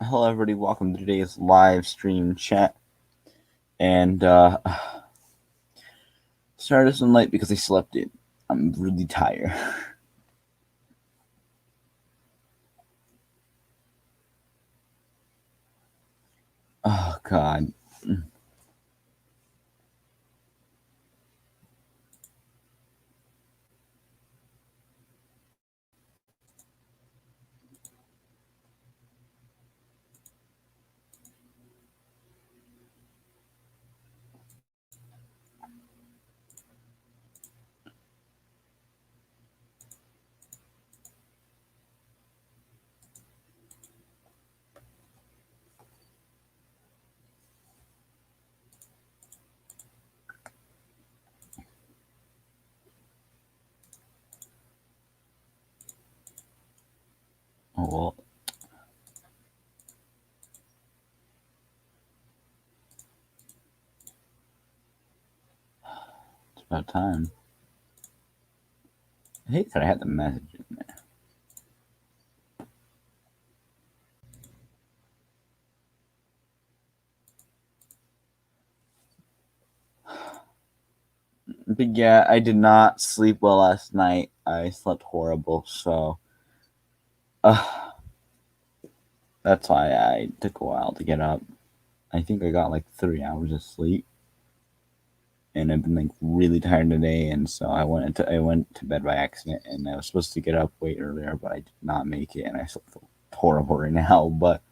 Hello, everybody. Welcome to today's live stream chat. And started this one late because I slept in. I'm really tired. Oh God. Oh well. It's about time. I hate that I had the message in there. But yeah, I did not sleep well last night. I slept horrible, so that's why I took a while to get up. I think I got like 3 hours of sleep. And I've been like really tired today, and so I went to bed by accident, and I was supposed to get up way earlier, but I did not make it, and I feel horrible right now. But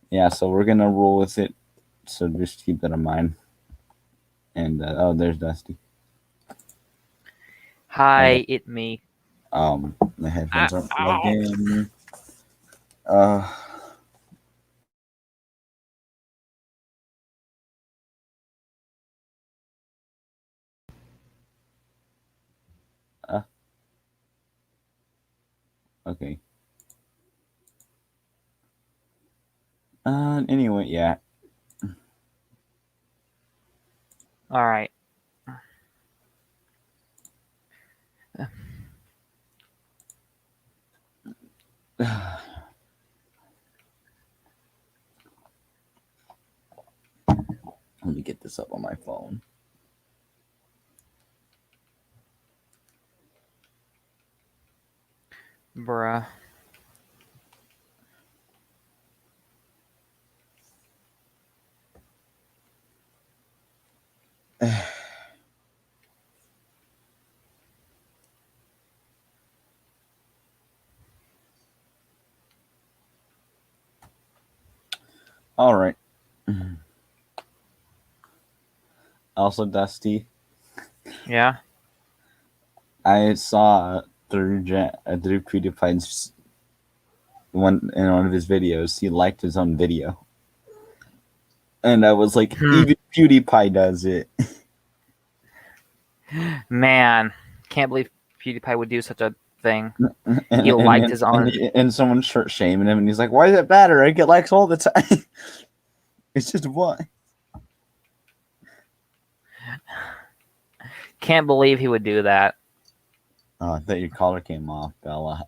yeah, so we're gonna roll with it. So just keep that in mind. And oh, there's Dusty. Hi, it me. The headphones aren't plugged in. Uh. Okay. Anyway, yeah. All right. Let me get this up on my phone. Bruh. All right. Also, Dusty. Yeah. I saw through PewDiePie's one in one of his videos. He liked his own video, and I was like, even PewDiePie does it. Man, can't believe PewDiePie would do such a thing. And, He liked his own. and someone starts shaming him, and he's like, "Why does it matter? I get likes all the time. It's just what." Can't believe he would do that. Oh, I thought your collar came off, Bella.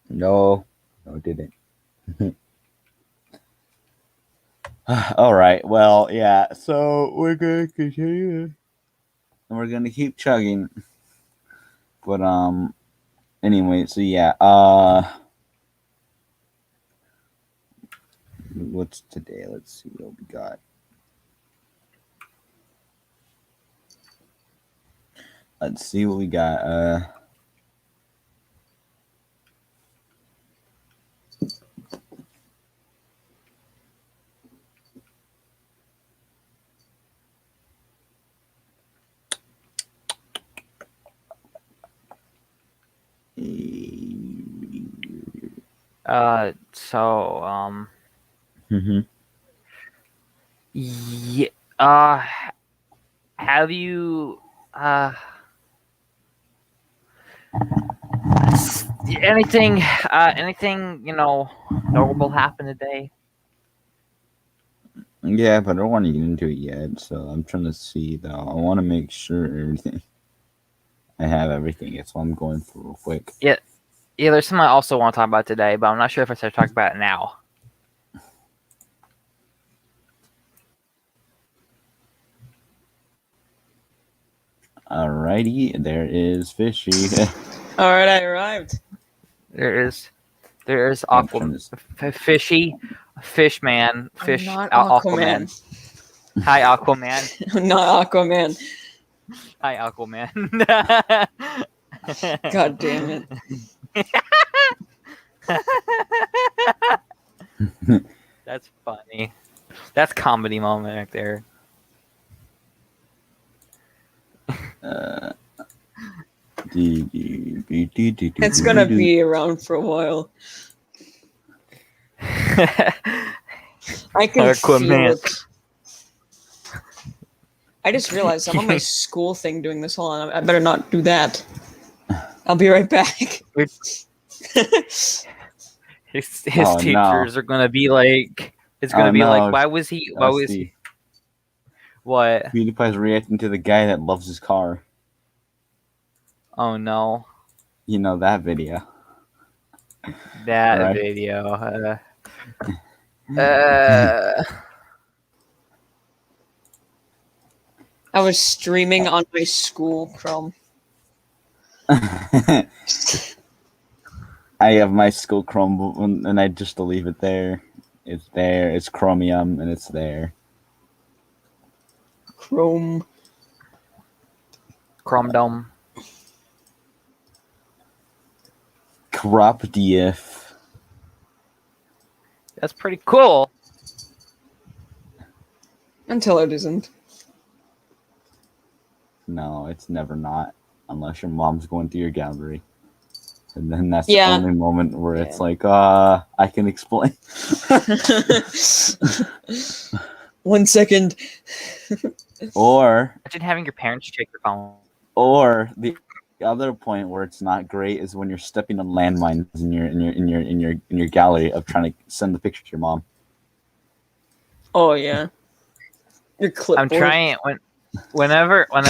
No, it didn't. All right. Well, yeah. So we're gonna continue, and we're gonna keep chugging. But anyway. So yeah. What's today? Let's see what we got. Let's see what we got. So. Mm-hmm. Yeah. Have you anything notable happen today? Yeah, but I don't want to get into it yet. So I'm trying to see though. I want to make sure everything. I have everything. It's what I'm going through real quick. Yeah. Yeah, there's something I also want to talk about today, but I'm not sure if I should talk about it now. Alrighty, there is Fishy. All right, I arrived. There is I'm trying Fishy, Fishman, I'm not Aquaman. Aquaman. Hi, Aquaman. I'm not Aquaman. Hi, Aquaman. God damn it. That's funny. That's comedy moment right there. It's gonna be around for a while. I can feel Aquaman. it. I just realized I'm on my school thing doing this. Hold on, I better not do that. I'll be right back. His Oh, teachers are gonna be like, it's gonna Oh, be no. like, why was he? What? PewDiePie's reacting to the guy that loves his car. Oh no, You know that video. that Right. video. I was streaming on my school Chrome. I have my school Chrome, and I just leave it there. It's there. It's Chromium, and it's there. Chrome. Chrome Dome. Crop DF. That's pretty cool. Until it isn't. No, it's never not, unless your mom's going through your gallery. And then that's Yeah. the only moment where Yeah. it's like, I can explain. 1 second. Or Imagine having your parents check your phone. the other point where it's not great is when you're stepping on landmines in your gallery of trying to send the picture to your mom. Oh yeah. Your clipboard. I'm trying whenever I'm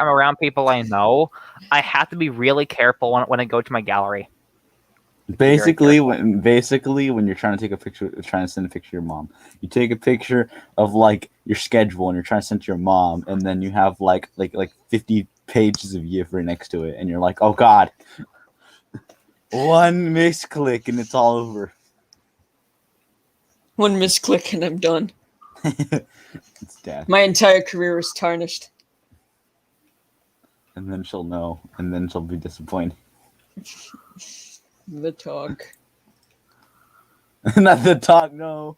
around people I know, I have to be really careful when I go to my gallery. Basically, when you're trying to take a picture, trying to send a picture to your mom, you take a picture of like your schedule and you're trying to send to your mom, and then you have like 50 pages of GIF right next to it, and you're like, oh god, one misclick and it's all over. One misclick and I'm done. It's death. My entire career is tarnished. And then she'll know, and then she'll be disappointed. The talk. Not the talk, no.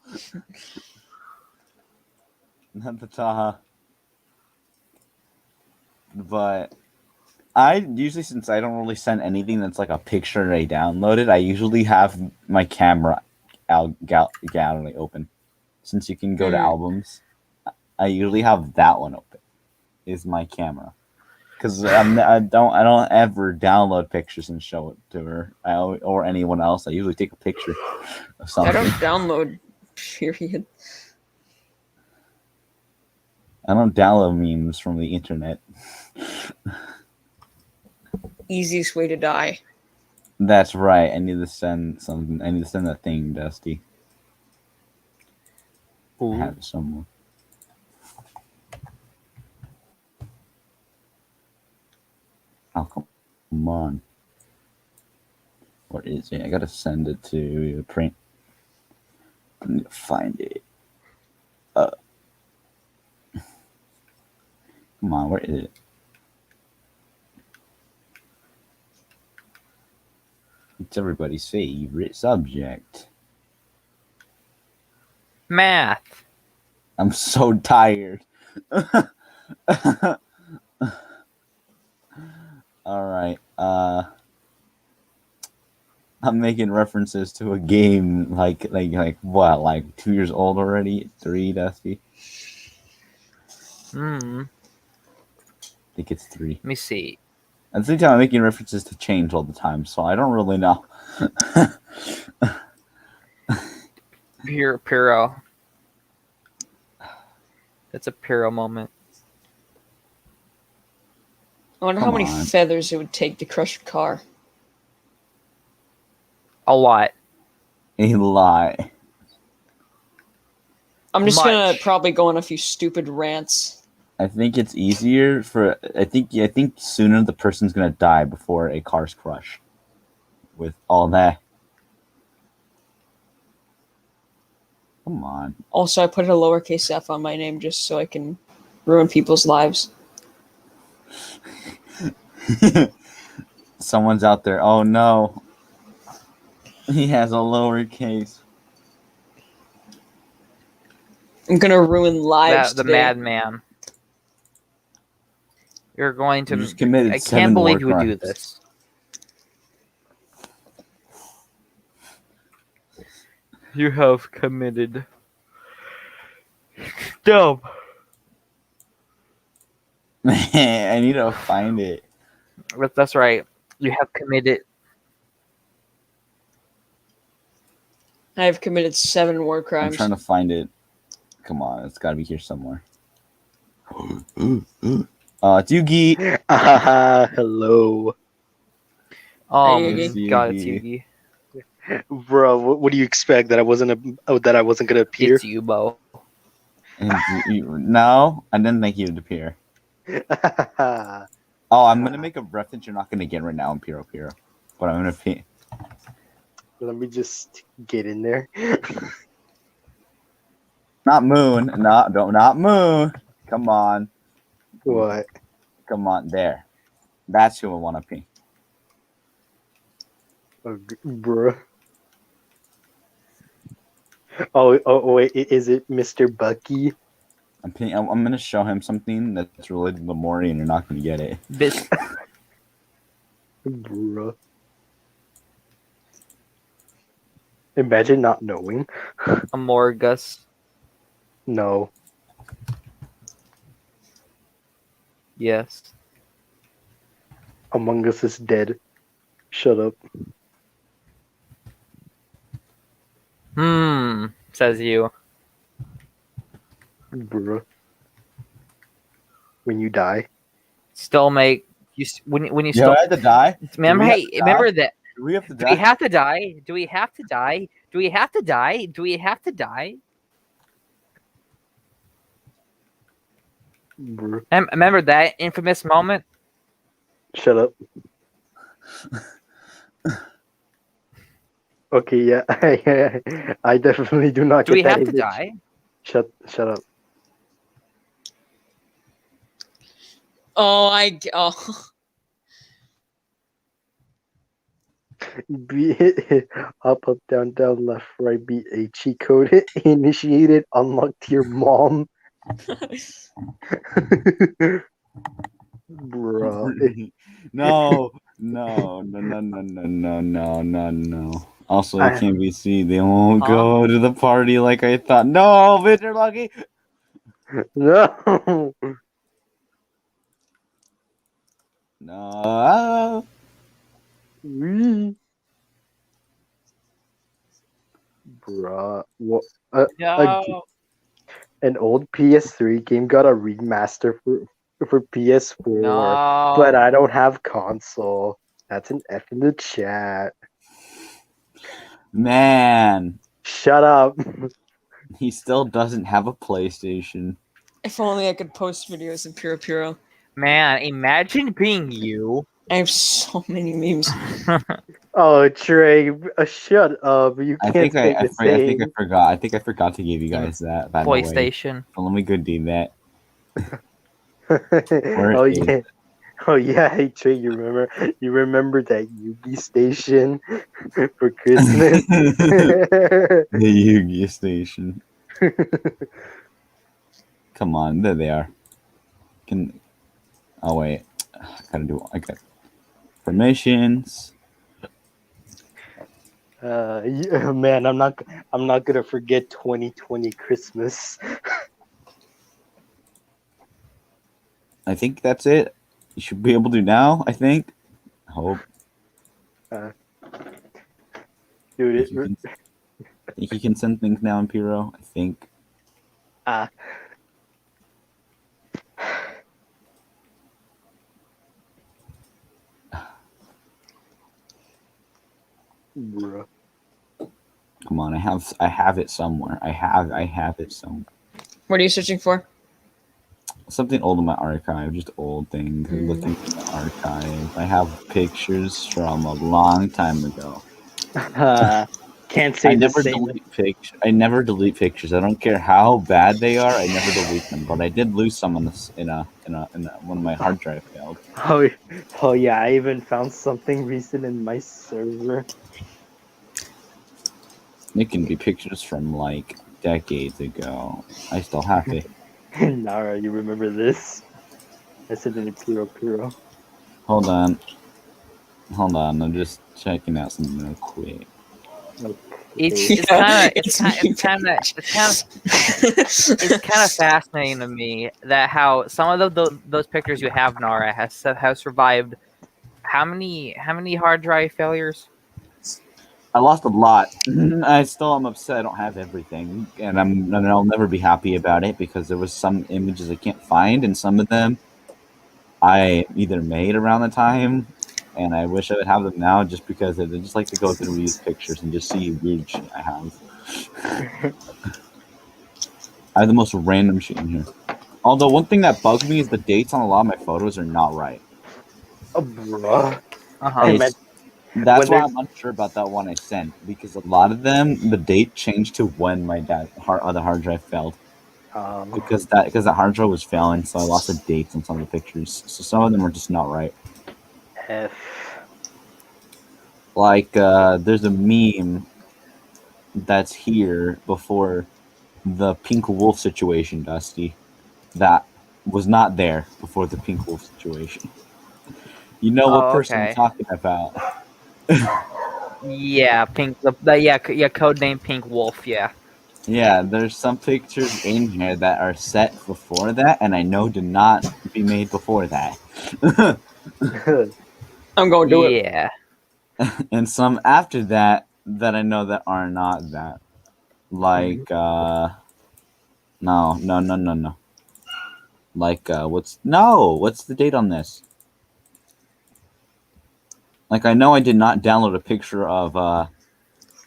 Not the Taha. But I usually, since I don't really send anything that's like a picture I downloaded, I usually have my camera gallery open. Since you can go to albums, I usually have that one open. Is my camera. Because I don't ever download pictures and show it to her or anyone else. I usually take a picture of something. I don't download. Period. I don't download memes from the internet. Easiest way to die. That's right. I need to send something. I need to send that thing, Dusty. I have it somewhere. Oh, come on. What is it? I gotta send it to print. I need to find it. Come on, where is it? It's everybody's favorite subject. Math. I'm so tired. All right. I'm making references to a game like what, like 2 years old already? 3, Dusty? I think it's 3. Let me see. At the same time, I'm making references to change all the time, so I don't really know. Puro. That's a Puro moment. I wonder Come how many on. feathers it would take to crush a car. A lot. A lot. I'm just gonna Much. probably go on a few stupid rants. I think it's easier for. I think sooner the person's gonna die before a car's crushed. With all that. Come on. Also, I put a lowercase f on my name just so I can ruin people's lives. Someone's out there. Oh no. He has a lowercase. I'm gonna ruin lives The today. madman. You're going to. You just committed I 7 can't war believe you would do crimes. this. You have committed. Dumb. I need to find it. That's right. You have committed. I have committed 7 war I'm crimes. trying to find it. Come on, it's gotta be here somewhere. It's Yugi. Hello. Hey, It's Yugi. God, it's Yugi. Yugi. Bro, what do you expect? That I wasn't gonna appear? It's you, Bo. No, I didn't think you'd appear. Oh, I'm gonna make a reference you're not gonna get right now in Piro Piro, but I'm gonna be. Let me just get in there. Not Moon. Not Moon. Come on. What? Come on. There. That's who I want to be. Bro. Oh, wait, is it Mr. Bucky? I'm gonna show him something that's related to Mori, and you're not gonna get it. Bis- Bro. Imagine not knowing. Amorgus. No. Yes. Among Us is dead. Shut up. Says you. Bro. When you die. Still make you when you You still have to die. remember. Do we have Hey, to remember die? that. Do we have to Do we die? have to die? Do we have to die? Do we have to die? Do we have to die? Bro. Remember that infamous moment? Shut up. Okay, yeah. I definitely do not Do get we that have to image. die? Shut up. Oh, Be up, down, left, right, beat a cheat code. Initiated, unlocked your mom. Bruh. No. Also, I can't be seen. They won't Huh? go to the party like I thought. No, Mr. Lucky. No. No. Bruh. What? No. An old PS3 game got a remaster for PS4, No. but I don't have console. That's an F in the chat. Man, Shut up. he still doesn't have a PlayStation. if only I could post videos in Puro Puro. Man, imagine being you. I have so many memes. Oh, Trey, shut up. You I can't think I, say I, the for- I think I same. forgot. I think I forgot to give you guys that. By the way, PlayStation. so let me go do that. Oh is yeah. Oh yeah, hey Trey, you remember that Yugi station for Christmas? The Yu-Gi station. Come on, there they are. Oh wait, I got permissions. Yeah, man, I'm not gonna forget 2020 Christmas. I think that's it. You should be able to now. I think. I hope. Dude, I think you can send things now in Piro. I think. Bruh. Come on, I have it somewhere. I have it somewhere. What are you searching for? Something old in my archive, just old things. Looking in the archive. I have pictures from a long time ago. Can't say I the never same. delete pictures. I never delete pictures. I don't care how bad they are. I never delete them. But I did lose some in this in one of my hard drive failed. Oh yeah, I even found something recent in my server. It can be pictures from like decades ago. I still have it. Nara, you remember this? I said in a Piro. Hold on. I'm just checking out something real quick. It's Yeah, kind of it's fascinating to me that how some of those pictures you have, Nara, has survived how many hard drive failures? I lost a lot. I still am upset. I don't have everything, and I'll never be happy about it because there was some images I can't find, and some of them I either made around the time, and I wish I would have them now, just because I just like to go through these pictures and just see weird shit I have. I have the most random shit in here. Although one thing that bugs me is the dates on a lot of my photos are not right. Oh, bruh. Uh-huh. That's why there's- I'm unsure about that one I sent, because a lot of them, the date changed to when my other hard drive failed. Because that hard drive was failing, so I lost the dates on some of the pictures. So some of them are just not right. F. Like there's a meme that's here before the pink wolf situation, Dusty. That was not there before the pink wolf situation. You know what Oh, person I'm okay. talking about? Yeah, Pink. Yeah, code name Pink Wolf. Yeah. Yeah, there's some pictures in here that are set before that, and I know did not be made before that. I'm going to do it. Yeah. And some after that that I know that are not that. Like no. Like what's the date on this? Like I know I did not download a picture of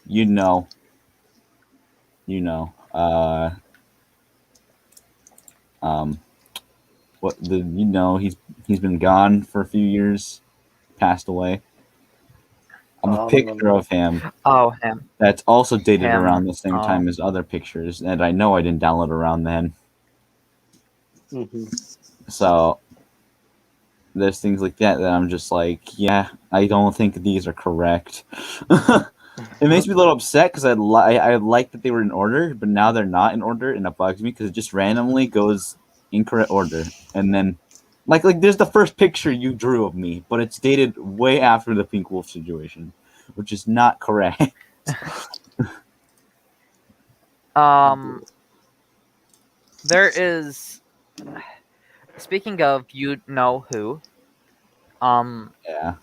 you know what the he's been gone for a few years, passed away. I have a picture of him Oh, him. that's also dated Him. around the same Oh. time as other pictures, and I know I didn't download around then. So there's things like that I'm just like, yeah, I don't think these are correct. It makes me a little upset because I like that they were in order, but now they're not in order, and it bugs me because it just randomly goes incorrect order, and then like there's the first picture you drew of me, but it's dated way after the pink wolf situation, which is not correct. There is. Speaking of you know who, Yeah.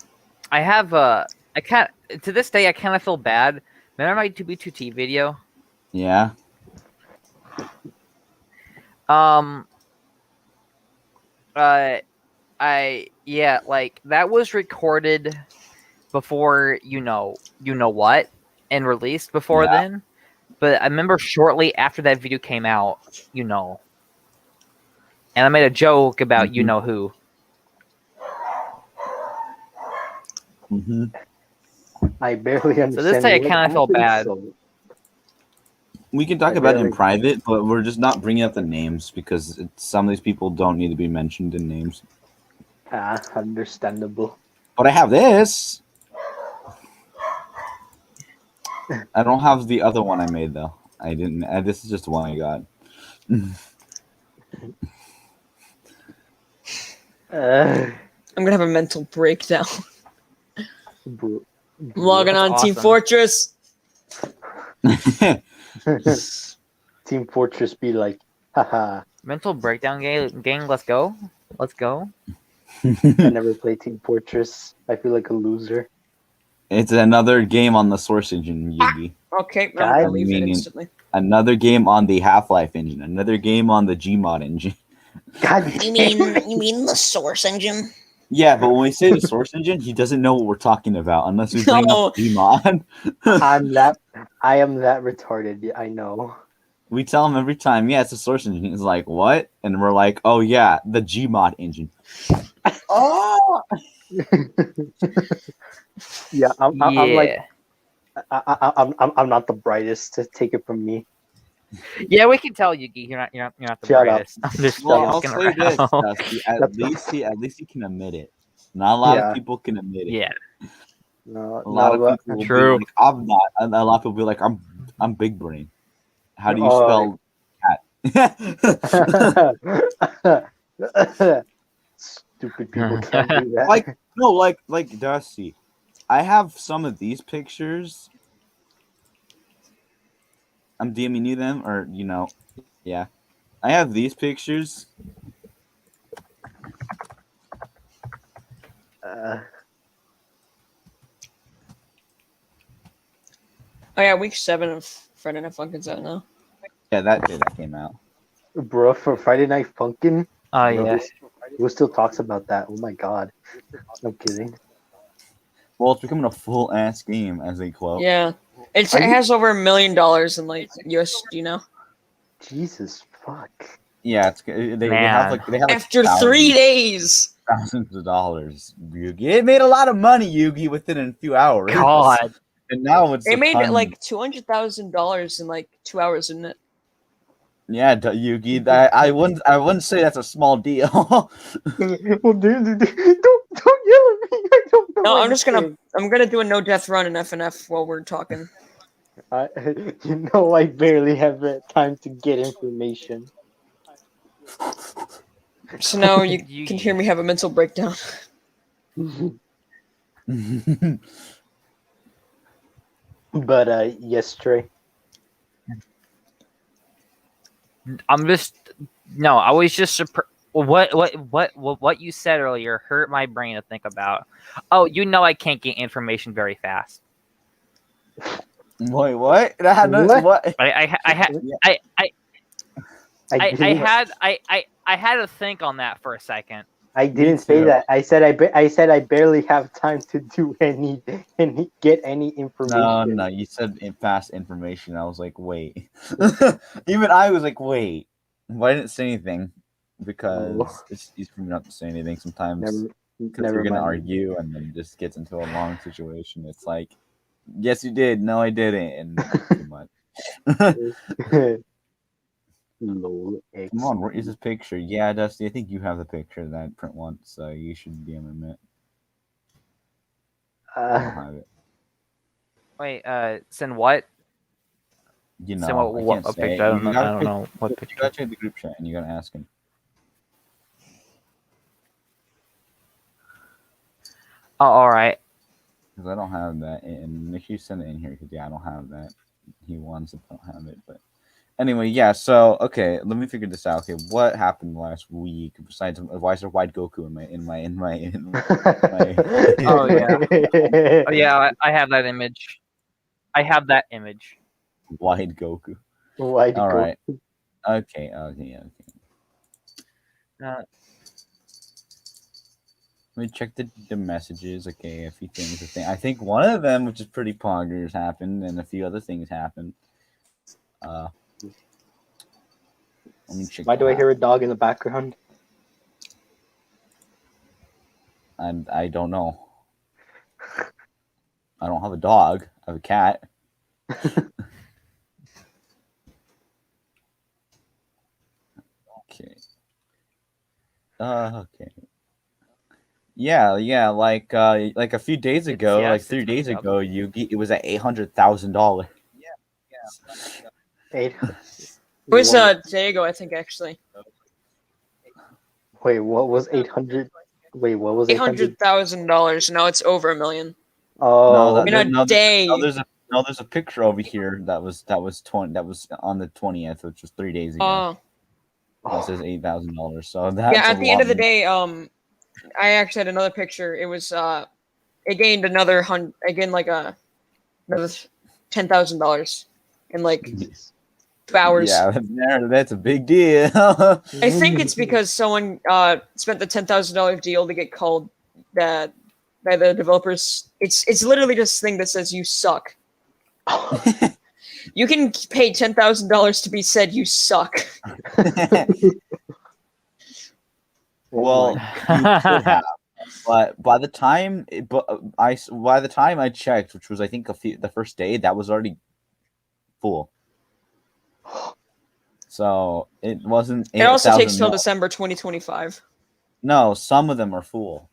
I have I can't to this day I kind of feel bad. Remember my 2B2T video? Yeah. Like that was recorded before you know what and released before then. But I remember shortly after that video came out, and I made a joke about you know who. I barely understand. So this day I what kind of felt bad. happened, so- We can talk about it in private, but we're just not bringing up the names because some of these people don't need to be mentioned in names. Understandable. But I have this. I don't have the other one I made though. I didn't. This is just the one I got. I'm gonna have a mental breakdown. Bro. Logging on awesome. Team Fortress. Team Fortress be like, haha. Mental breakdown gang. Let's go. I never play Team Fortress. I feel like a loser. It's another game on the Source engine, Yugi. Okay, I'm God, gonna leave it instantly. Another game on the Half-Life engine. Another game on the Gmod engine. God, You mean the Source engine? Yeah, but when we say the Source engine, he doesn't know what we're talking about unless we bring No. up Gmod. I am that retarded. Yeah, I know. We tell him every time, yeah, it's a source engine. He's like, what? And we're like, oh yeah, the Gmod engine. Oh, Yeah, I'm like, Yeah. I'm not the brightest. To take it from me. Yeah, we can tell, Yugi. You're not the Shut up. brightest. I'm just well, I'll joking say this, around. Dusty. At That's- least he can admit it. Not a lot Yeah. of people can admit it. Yeah, No, A lot of but people will True. be like, I'm not. A lot of people will be like, I'm big brain. How do you Oh, spell cat? stupid people can't do that. Like no, like Dusty. I have some of these pictures. I'm DMing you them, or yeah. I have these pictures. Uh, Oh yeah, week 7 of Friday Night Funkin's out now. Yeah, that came out. bro, for Friday Night Funkin', oh bro, yeah. who still talks about that? Oh my god. I'm kidding. Well, it's becoming a full ass game, as they quote. Yeah, it Are you- has over $1 million in like USD now. Jesus fuck. Yeah, it's they have Man. like After 3 days. thousands of dollars. Yugi, it made a lot of money, Yugi, within a few hours. God. And now it's They a made ton. like $200,000 in like 2 hours, didn't it? Yeah, Yugi. I wouldn't say that's a small deal. Well, dude, don't yell at me. I don't know. No, anything. I'm gonna do a no death run in FNF while we're talking. I barely have time to get information. So now you You- can hear me have a mental breakdown. But yes, Trey. I'm just no. I was just surprised. What you said earlier hurt my brain to think about. Oh, I can't get information very fast. Wait, what? That had What? what? I had to think on that for a second. I didn't say too. that. I said I barely have time to do any get any information. No, you said fast information. I was like, wait. Even I was like, wait. Why didn't say anything? Because Oh. it's easy for me not to say anything sometimes. Never, Because never we're gonna mind. argue and then it just gets into a long situation. It's like, yes, you did. No, I didn't. And too much. Lol, X. Come on, where is this picture? Yeah, Dusty, I think you have the picture that print once, so you should be able to admit. I don't have it. Wait, send what? You Send know, what I can't say. picture? I don't know. I don't You know what gotta picture. check the group chat and you gotta ask him. Oh, all right. Because I don't have that, and make sure you send it in here. Because I don't have that. He wants it, I don't have it. But anyway, yeah. So okay, let me figure this out. Okay, what happened last week besides why is there white Goku in my Oh, yeah. Oh yeah, I have that image. I have that image. white Goku? Why'd All go? right. Okay. Let me check the messages. Okay, a few things. I think one of them, which is pretty poggers, happened, and a few other things happened. Let me check. Why do I hear a dog in the background? I don't know. I don't have a dog. I have a cat. Okay. Okay. Yeah, like a few days ago, yeah, like it's 3 days up. ago, it was at $800,000. Eight. It was Diego, I think, actually. Wait, what was 800? Wait, what was 800? $800,000. Now it's over $1 million. Oh, In a day. There's a picture over here that was on the 20th, which was 3 days ago. Oh. It says $8,000. So that's Yeah, at a the end lot of the day, I actually had another picture. It was it gained another another $10,000 in like 2 hours. Yeah, that's a big deal. I think it's because someone spent the $10,000 deal to get called that by the developers. It's literally just a thing that says you suck. You can pay $10,000 to be said you suck. Well, you could have, but by the time I checked, which was I think the first day, that was already full. So it wasn't. It also takes 8,000 till more. December 2025. No, some of them are full.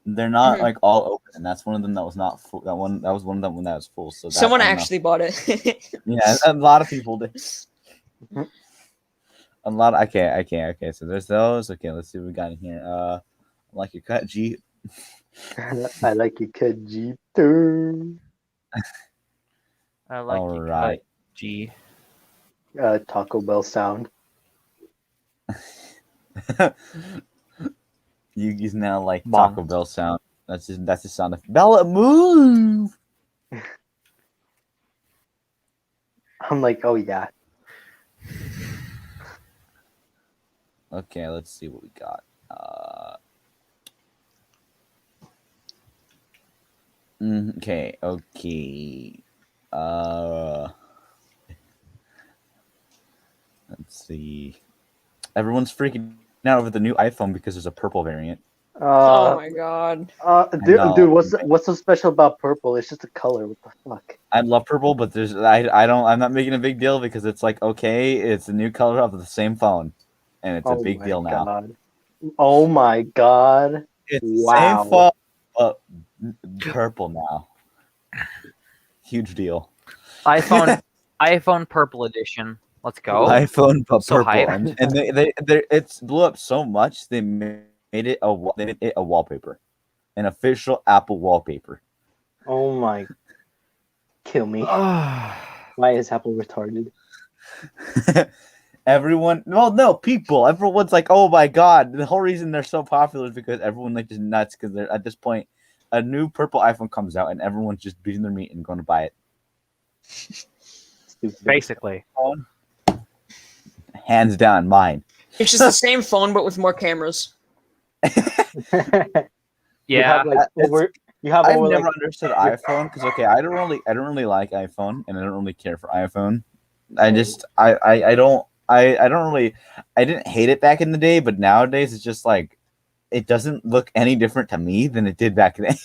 They're not Mhm. like all open, and that's one of them that was not full. That was one of them when that was full. So that, Someone I don't know. actually bought it. Yeah, a lot of people did. A lot. Okay. So there's those. Okay, let's see what we got in here. Like your cut G. I like your cut Jeep too. I like All your right. cut, G. Taco Bell sound. Yugi's now like Bonk. Taco Bell sound. That's the sound of Bella move. I'm like, oh yeah. Okay, let's see what we got. Okay. Let's see. Everyone's freaking out over the new iPhone because there's a purple variant. Oh my god. Dude, know. what's so special about purple? It's just a color. What the fuck? I love purple, but I'm not making a big deal because it's like, okay, it's a new color of the same phone, and it's a big my deal now. God. Oh my god. It's Wow. the same phone, but purple now. Huge deal. iPhone Purple Edition. Let's go. iPhone but So purple, hype. and they it's blew up so much they made it a wallpaper, an official Apple wallpaper. Oh my. Kill me. Why is Apple retarded? Everyone's like, oh my god. The whole reason they're so popular is because everyone like is nuts because they're at this point a new purple iPhone comes out and everyone's just beating their meat and going to buy it. Stupid. Basically. Hands down, mine. It's just the same phone, but with more cameras. Yeah. You have I've over never like understood iPhone because I don't really like iPhone and I don't really care for iPhone. I don't really. I didn't hate it back in the day, but nowadays it's just like it doesn't look any different to me than it did back then.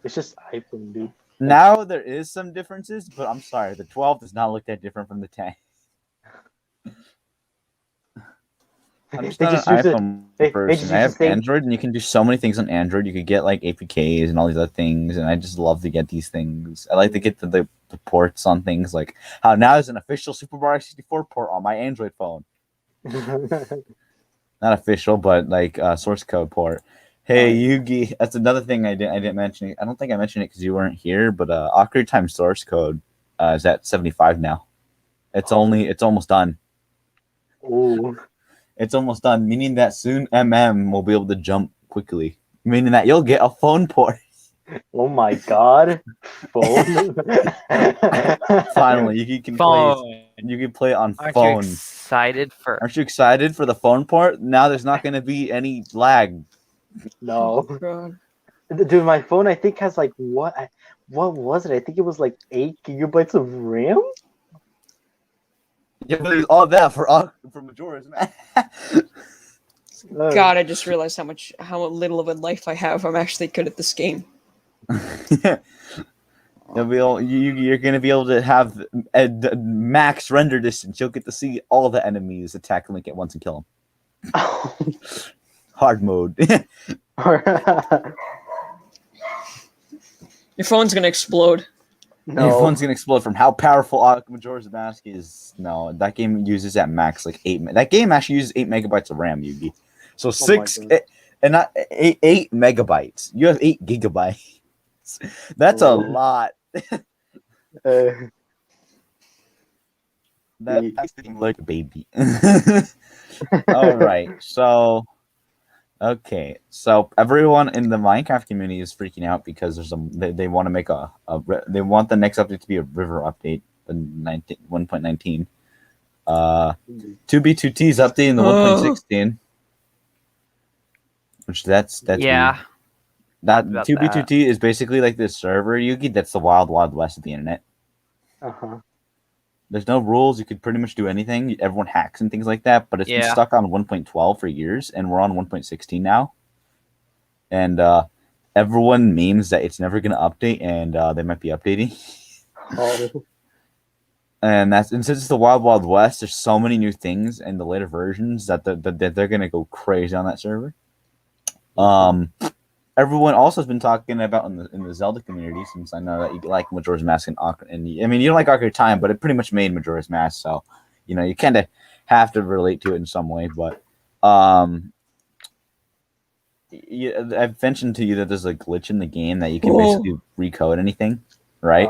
it's just iPhone, dude. Now there is some differences, but I'm sorry, the 12 does not look that different from the 10. I'm just They not just an use it- iPhone they person. just I use have the same- Android, and you can do so many things on Android. You could get like APKs and all these other things, and I just love to get these things. I like to get the ports on things like how now there's an official Super Mario 64 port on my Android phone. Not official, but like source code port. Hey Yugi, that's another thing I didn't mention. I don't think I mentioned it because you weren't here, but Ocarina of Time source code is at 75 now. It's almost done. Ooh. It's almost done, meaning that soon MM will be able to jump quickly, meaning that you'll get a phone port. Oh my god. Phone. Finally, you can play it on Aren't phone. you excited for? Aren't you excited for the phone port? Now there's not going to be any lag. No. God. Dude, my phone I think has like what was it? I think it was like 8 gigabytes of RAM. Yeah, but all that for Majora's Mask. God, I just realized how little of a life I have. I'm actually good at this game. You're going to be able to have a max render distance. You'll get to see all the enemies attack Link at once and kill them. Hard mode. Your phone's gonna explode. No. Your phone's gonna explode from how powerful Majora's Mask is. No, that game uses at max like 8. That game actually uses 8 megabytes of RAM, Yugi. So and not 8 megabytes. You have 8 gigabytes. That's a lot. That's like a baby. All right, so. Okay, so everyone in the Minecraft community is freaking out because they want to make they want the next update to be a river update, the 1.19. 2B2T's update in the 1.16, which that's Yeah. weird. That about 2B2T is basically like this server, Yugi, that's the wild, wild west of the internet. Uh-huh. There's no rules. You could pretty much do anything. Everyone hacks and things like that, but it's been Yeah. stuck on 1.12 for years, and we're on 1.16 now. And everyone memes that it's never going to update, and they might be updating. Oh. And since it's the Wild Wild West, there's so many new things in the later versions that they're going to go crazy on that server. Everyone also has been talking about in the Zelda community, since I know that you like Majora's Mask and Ocarina. And I mean, you don't like Ocarina of Time, but it pretty much made Majora's Mask, so you know you kind of have to relate to it in some way. But I've mentioned to you that there's a glitch in the game that you can basically recode anything, right?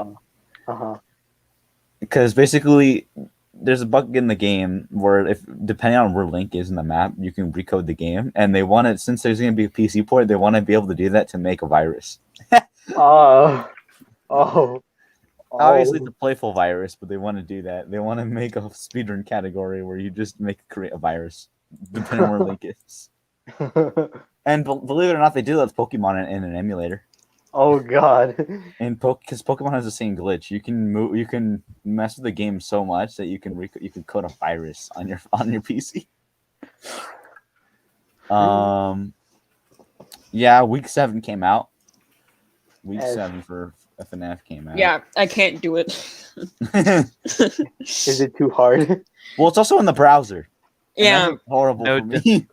Uh-huh. Because basically there's a bug in the game where if depending on where Link is in the map, you can recode the game, and they want it, since there's going to be a PC port, they want to be able to do that to make a virus. Oh. Obviously, it's a playful virus, but they want to do that. They want to make a speedrun category where you just create a virus, depending on where Link is. And believe it or not, they do that with Pokemon in an emulator. Oh God. And because Pokemon has the same glitch, you can mess with the game so much that you can code a virus on your PC. Yeah, week 7 came out. Week 7 for FNF came out. Yeah, I can't do it. Is it too hard? Well, it's also in the browser. Yeah. That's horrible for me.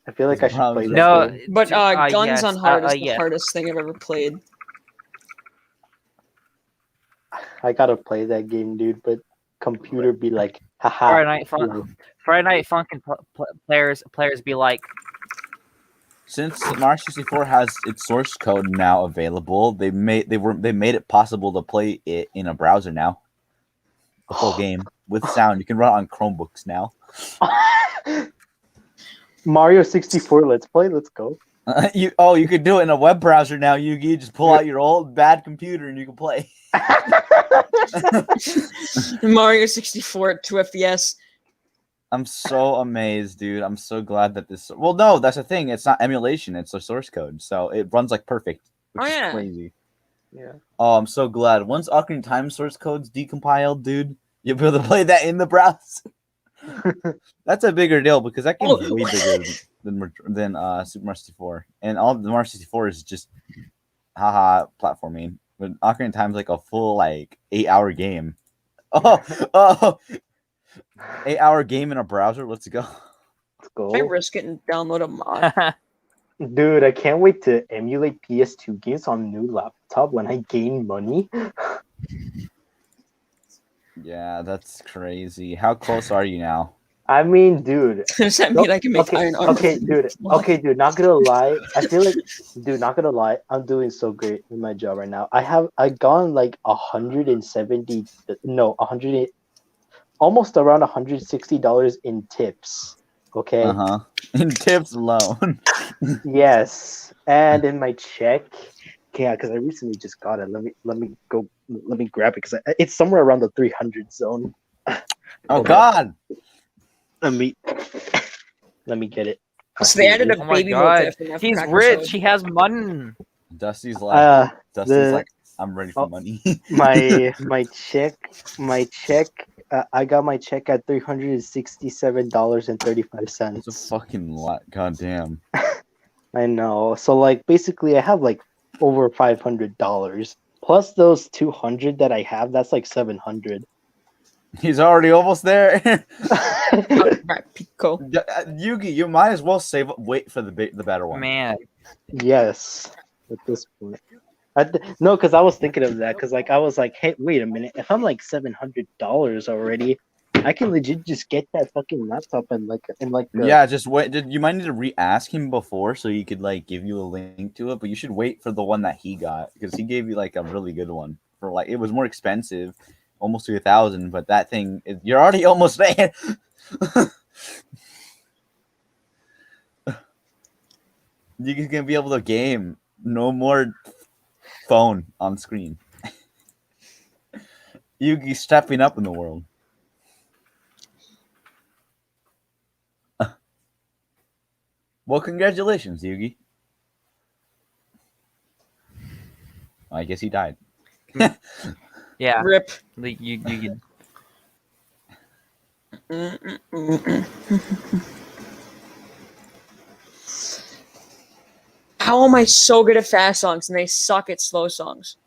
I feel like I should play that. No, game. But Guns yes, on Hard is the yes. hardest thing I've ever played. I gotta play that game, dude. But computer be like, haha. Friday Night Funkin' players be like, Since Mario 64 has its source code now available, they made it possible to play it in a browser now. The full game with sound. You can run it on Chromebooks now. Mario 64, let's play. Let's go. You could do it in a web browser now, Yugi. Just pull out your old bad computer and you can play. Mario 64 at 2 FPS. I'm so amazed, dude. I'm so glad that this. Well, no, that's the thing. It's not emulation. It's a source code, so it runs like perfect, which is crazy. Yeah. Oh, I'm so glad. Once Ocarina of Time source code's decompiled, dude, you'll be able to play that in the browser. That's a bigger deal because that game is way bigger than Super Mario 64, and all the Mario 64 is just haha platforming. But Ocarina of Time's like a full 8-hour game. 8-hour game in a browser. Let's go. Let's go. I risk it and download a mod. Dude, I can't wait to emulate PS2 games on a new laptop when I gain money. Yeah, that's crazy. How close are you now? I mean, dude. Does that mean I can make iron armor? Okay, dude. Not gonna lie. I feel like, dude. Not gonna lie. I'm doing so great in my job right now. I gone like 170. No, 100. Almost around $160 in tips. Okay. In tips alone. Yes, and in my check. Yeah, because I recently just got it. Let me grab it because it's somewhere around the 300 zone. Oh God. Let me get it. So they added a oh my baby god, mode to FNF he's Cracker rich. Sode. He has money. Dusty's like, I'm ready for oh, money. my check. I got my check at $367.35. It's a fucking lot. God damn. I know. So basically, I have over $500 plus those 200 that I have. That's like 700. He's already almost there. Right, Pico. Yugi, you might as well wait for the better one. Man, Yes, at this point. No, because I was thinking of that. Because I was like, hey, wait a minute. If I'm like $700 already, I can legit just get that fucking laptop and yeah, just wait. You might need to re-ask him before so he could give you a link to it. But you should wait for the one that he got because he gave you a really good one for it was more expensive, almost to 1,000. But that thing, you're already almost there. You're gonna be able to game. No more phone on screen. Yugi stepping up in the world. Well, congratulations, Yugi. I guess he died. Yeah, Rip. you can. How am I so good at fast songs and they suck at slow songs?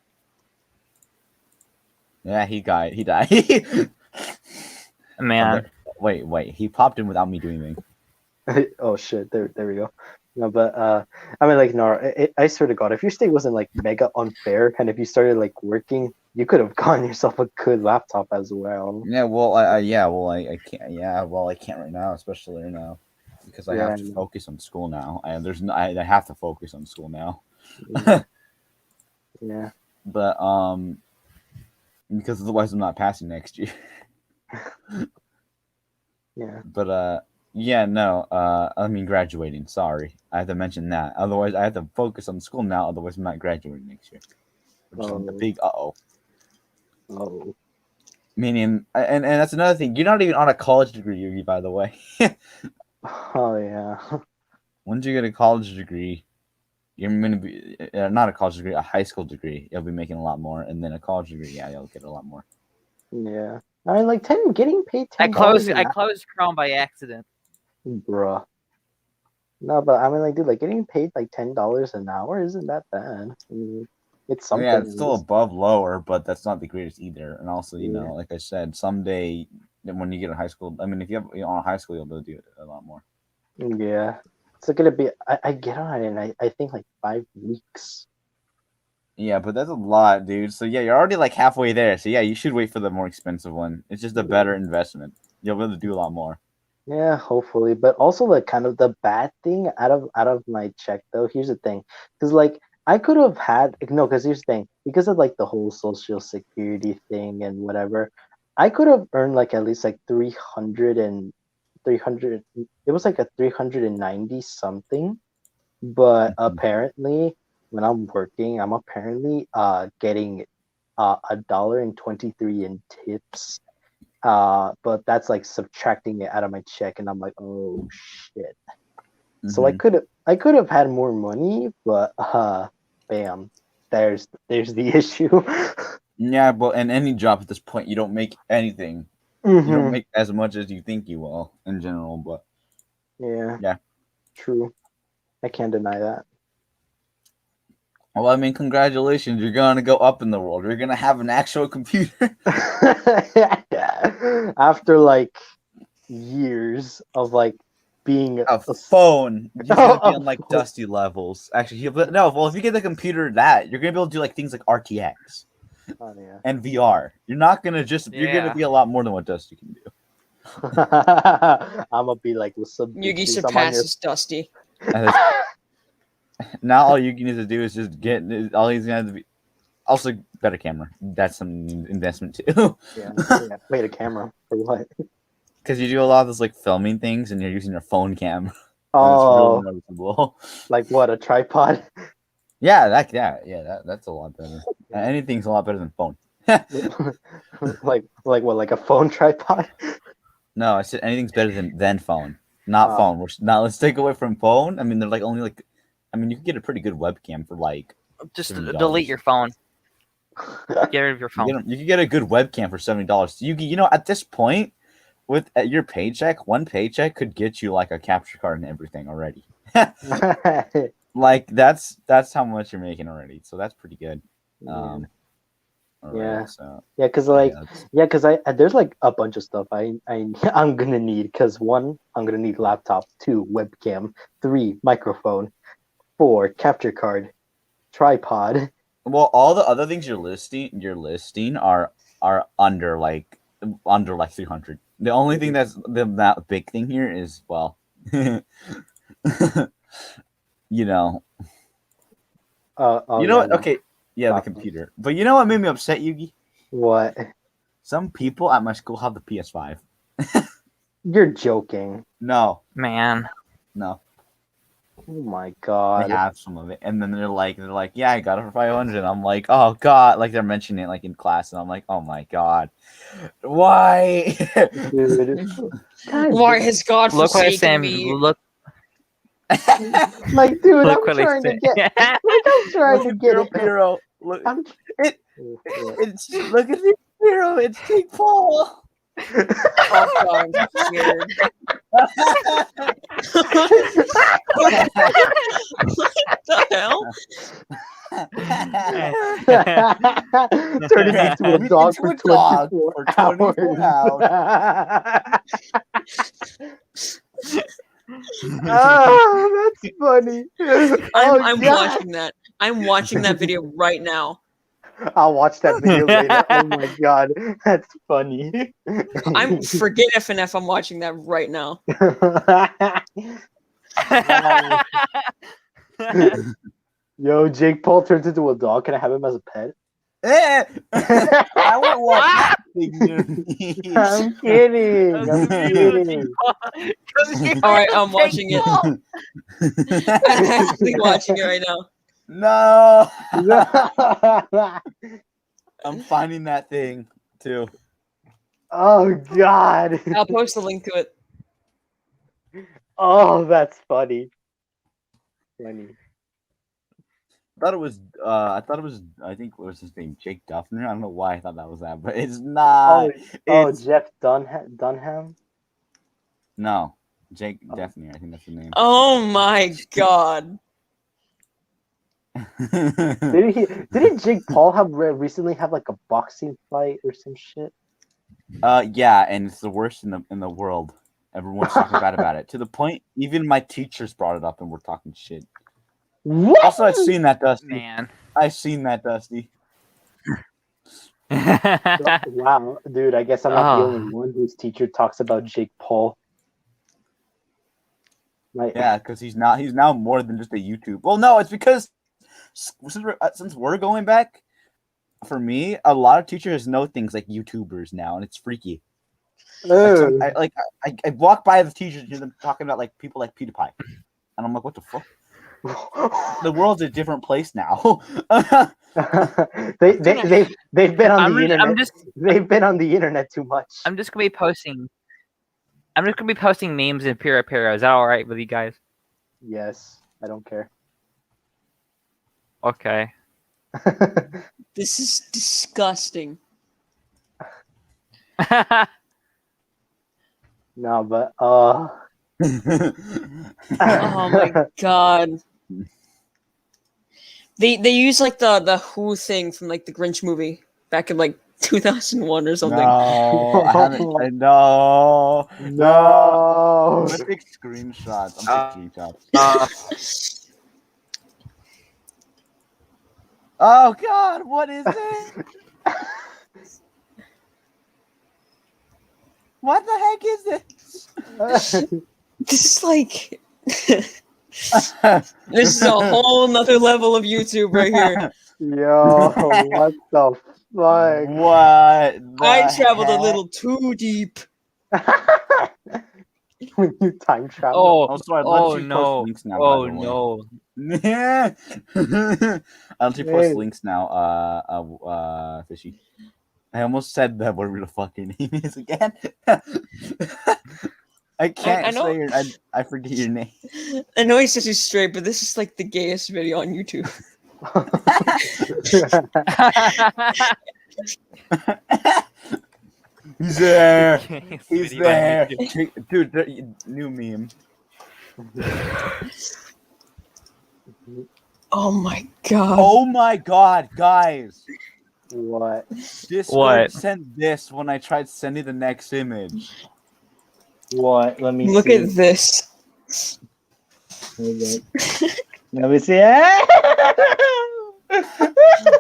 Yeah, he died. He died. Man, Wait. He popped in without me doing anything. Oh shit! There we go. No, but I mean, like, no, I swear to God, if your state wasn't like mega unfair, and if you started like working, you could have gotten yourself a good laptop as well. Yeah, well, I can't. Yeah, well, I can't right now, especially right now, because I Yeah, have I to know. focus on school now. I have to focus on school now. Yeah. But because otherwise I'm not passing next year. Yeah. But yeah, no, I mean graduating. Sorry, I have to mention that. Otherwise, I have to focus on school now. Otherwise, I'm not graduating next year. Which is a Oh. big Oh. Meaning, and that's another thing. You're not even on a college degree, Yugi, by the way. Oh yeah. Once you get a college degree, you're going to be not a college degree, a high school degree. You'll be making a lot more, and then a college degree, yeah, you'll get a lot more. Yeah. I mean, like getting paid I $10 closed Chrome by accident. bruh. No, but I mean, like, dude, like getting paid like $10 an hour isn't that bad. I mean, it's something. Yeah, it's at still least. above lower, but that's not the greatest either. And also, you Yeah. know, like I said, someday when you get in high school, I mean, if you're on a high school, you'll be able to do it a lot more. Yeah. It's gonna be. I get on it in I think like 5 weeks. Yeah, but that's a lot, dude. So yeah, you're already like halfway there. So yeah, you should wait for the more expensive one. It's just a better investment. You'll be able to do a lot more. Yeah, hopefully. But also like kind of the bad thing out of my check though. Here's the thing, because like I could have had no. Because here's the thing, because of like the whole social security thing and whatever, I could have earned like at least like 300. It was like a 390 something. But apparently, when I'm working, I'm apparently getting $1.23 in tips. But that's like subtracting it out of my check, and I'm like, oh shit. So I could have had more money, but bam, there's the issue. Yeah, but in any job at this point, you don't make anything. You don't Mhm. make as much as you think you will in general. But Yeah. yeah. True. I can't deny that. Well, I mean, congratulations. You're gonna go up in the world. You're gonna have an actual computer. After like years of like being A phone. You're gonna be a on like phone. Dusty levels. Actually, but no. Well, if you get the computer, that you're gonna be able to do like things like RTX Oh, yeah. and VR. You're not gonna just. You're gonna Yeah. be a lot more than what Dusty can do. I'm gonna be like with some Yugi bitches. I'm on your surpasses Dusty. And now all you need to do is just get. All he's gonna have to be. Also, better camera. That's some investment too. yeah. Wait, a camera for what? Because you do a lot of those like filming things, and you're using your phone camera. And it's Oh, really noticeable. like what? A tripod? Yeah, that's a lot better. Anything's a lot better than phone. like what? Like a phone tripod? No, I said anything's better than phone, not phone. Now let's take away from phone. I mean, they're like only like, I mean, you can get a pretty good webcam for like Just $70. delete your phone. Get rid of your phone. You can get a good webcam for $70. You know, at this point, with your paycheck, one paycheck could get you like a capture card and everything already. Like that's how much you're making already, so that's pretty good. All Yeah. right, so Yeah, cause like cause there's like a bunch of stuff I'm gonna need. Cause one, I'm gonna need laptop. 2, webcam. 3, microphone. 4, capture card. Tripod. well, all the other things you're listing are under like 300. The only thing that's that big thing here is well, you know, Oh, you know yeah, what? Okay, yeah, the laptop. computer. But you know what made me upset, Yugi? What? Some people at my school have the PS5. You're joking. No, Man. no. Oh my They god. have some of it, and then they're like, yeah, I got it for 500. I'm like, oh god, like they're mentioning it like in class, and I'm like, oh my god, why? Dude. God, Why has God Look what I forsaken said. me? Look like, dude, Look I'm what I trying to said. get. Like, I'm trying to get Piro it. Piro. Look, I'm- it's look at the hero. It's Jake Paul. Oh god, I'm scared. What the hell? Turning into a dog Into for a dog 24 for 24 hours. Oh, that's funny. I'm God. watching that. I'm watching that video right now. I'll watch that video later. Oh my god, that's funny. I'm forget FNF. I'm watching that right now. Yo, Jake Paul turns into a dog. Can I have him as a pet? I wouldn't want that thing near me. I'm kidding. I'm kidding. All right, I'm watching it. I'm actually watching it right now. No. I'm finding that thing too. Oh god. I'll post a link to it. Oh, that's funny. Funny. I thought it was. I think what was his name? Jake Duffner. I don't know why I thought that was that, but it's not. Oh, It's Jeff Dunham. no, Jake Oh. Duffner. I think that's the name. Oh my god. Didn't Jake Paul have recently have like a boxing fight or some shit? Yeah, and it's the worst in the world. Everyone's talking bad about it to the point even my teachers brought it up and were talking shit. What? Also, I've seen that, Dusty. Man. I've seen that, Dusty. Wow, dude. I guess I'm not the Oh. only one whose teacher talks about Jake Paul. Like, Yeah, because he's now more than just a YouTube. Well, no, it's because since we're going back, for me, a lot of teachers know things like YouTubers now, and it's freaky. I walk by the teachers, hear them talking about like people like PewDiePie, and I'm like, what the fuck? The world's a different place now. they've been on the internet. I'm just They've been on the internet too much. I'm just gonna be posting. I'm just gonna be posting memes in Pira Pira. Is that all right with you guys? Yes, I don't care. Okay. This is disgusting. No, but Oh my god. They use like the Who thing from like the Grinch movie back in like 2001 or something. No, I haven't. No. No. I'm gonna take screenshots. I'm taking screenshots. Oh God, what is this? What the heck is this? This is like this is a whole nother level of YouTube right here. Yo, what the fuck? What? I traveled a little too deep. When you time travel. Also, I'd Oh let you no. post links now. Oh by the way. no. I'll let you post Hey. links now. Fishy. I almost said that whatever the fuck your name is again. I can't I know- say your. I forget your name. I know he says he's straight, but this is like the gayest video on YouTube. He's there. He's Video on there. YouTube. Dude, new meme. Oh my god. Oh my God, guys. What? Discord What? sent this when I tried sending the next image. What? Let me Look see. at this. Hold up. Let me see.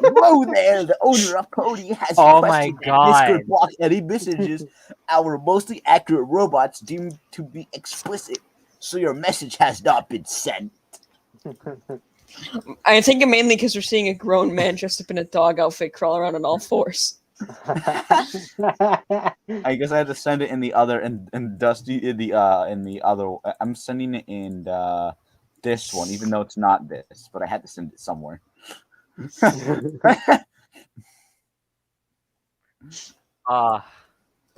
Whoa there, the owner of Cody has Oh my requested that God. Discord block any messages our mostly accurate robots deemed to be explicit, so your message has not been sent. I think mainly because we're seeing a grown man dressed up in a dog outfit crawl around on all fours. I guess I had to send it in the other and Dusty in the other. I'm sending it in this one, even though it's not this, but I had to send it somewhere. Ah.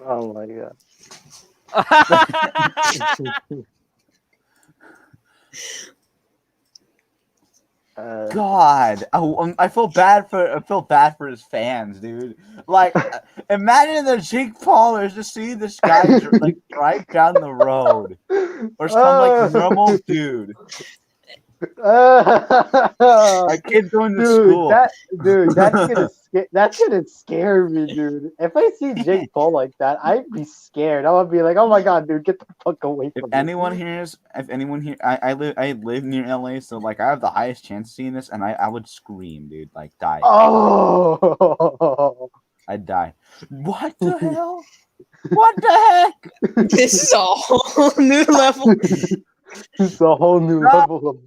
Oh my god. God, I feel bad for his fans, dude. Like, imagine the Jake Paul is just see this guy like drive down the road, or some like normal dude, a kid going to school. That's gonna scare me, dude. If I see Jake Paul like that, I'd be scared. I would be like, oh my god, dude, get the fuck away If from me. anyone here, I live near LA, so like I have the highest chance of seeing this, and I would scream, dude, like die. Oh, I'd die. What the hell? What the heck? This is a whole new level. it's a whole new No. level of.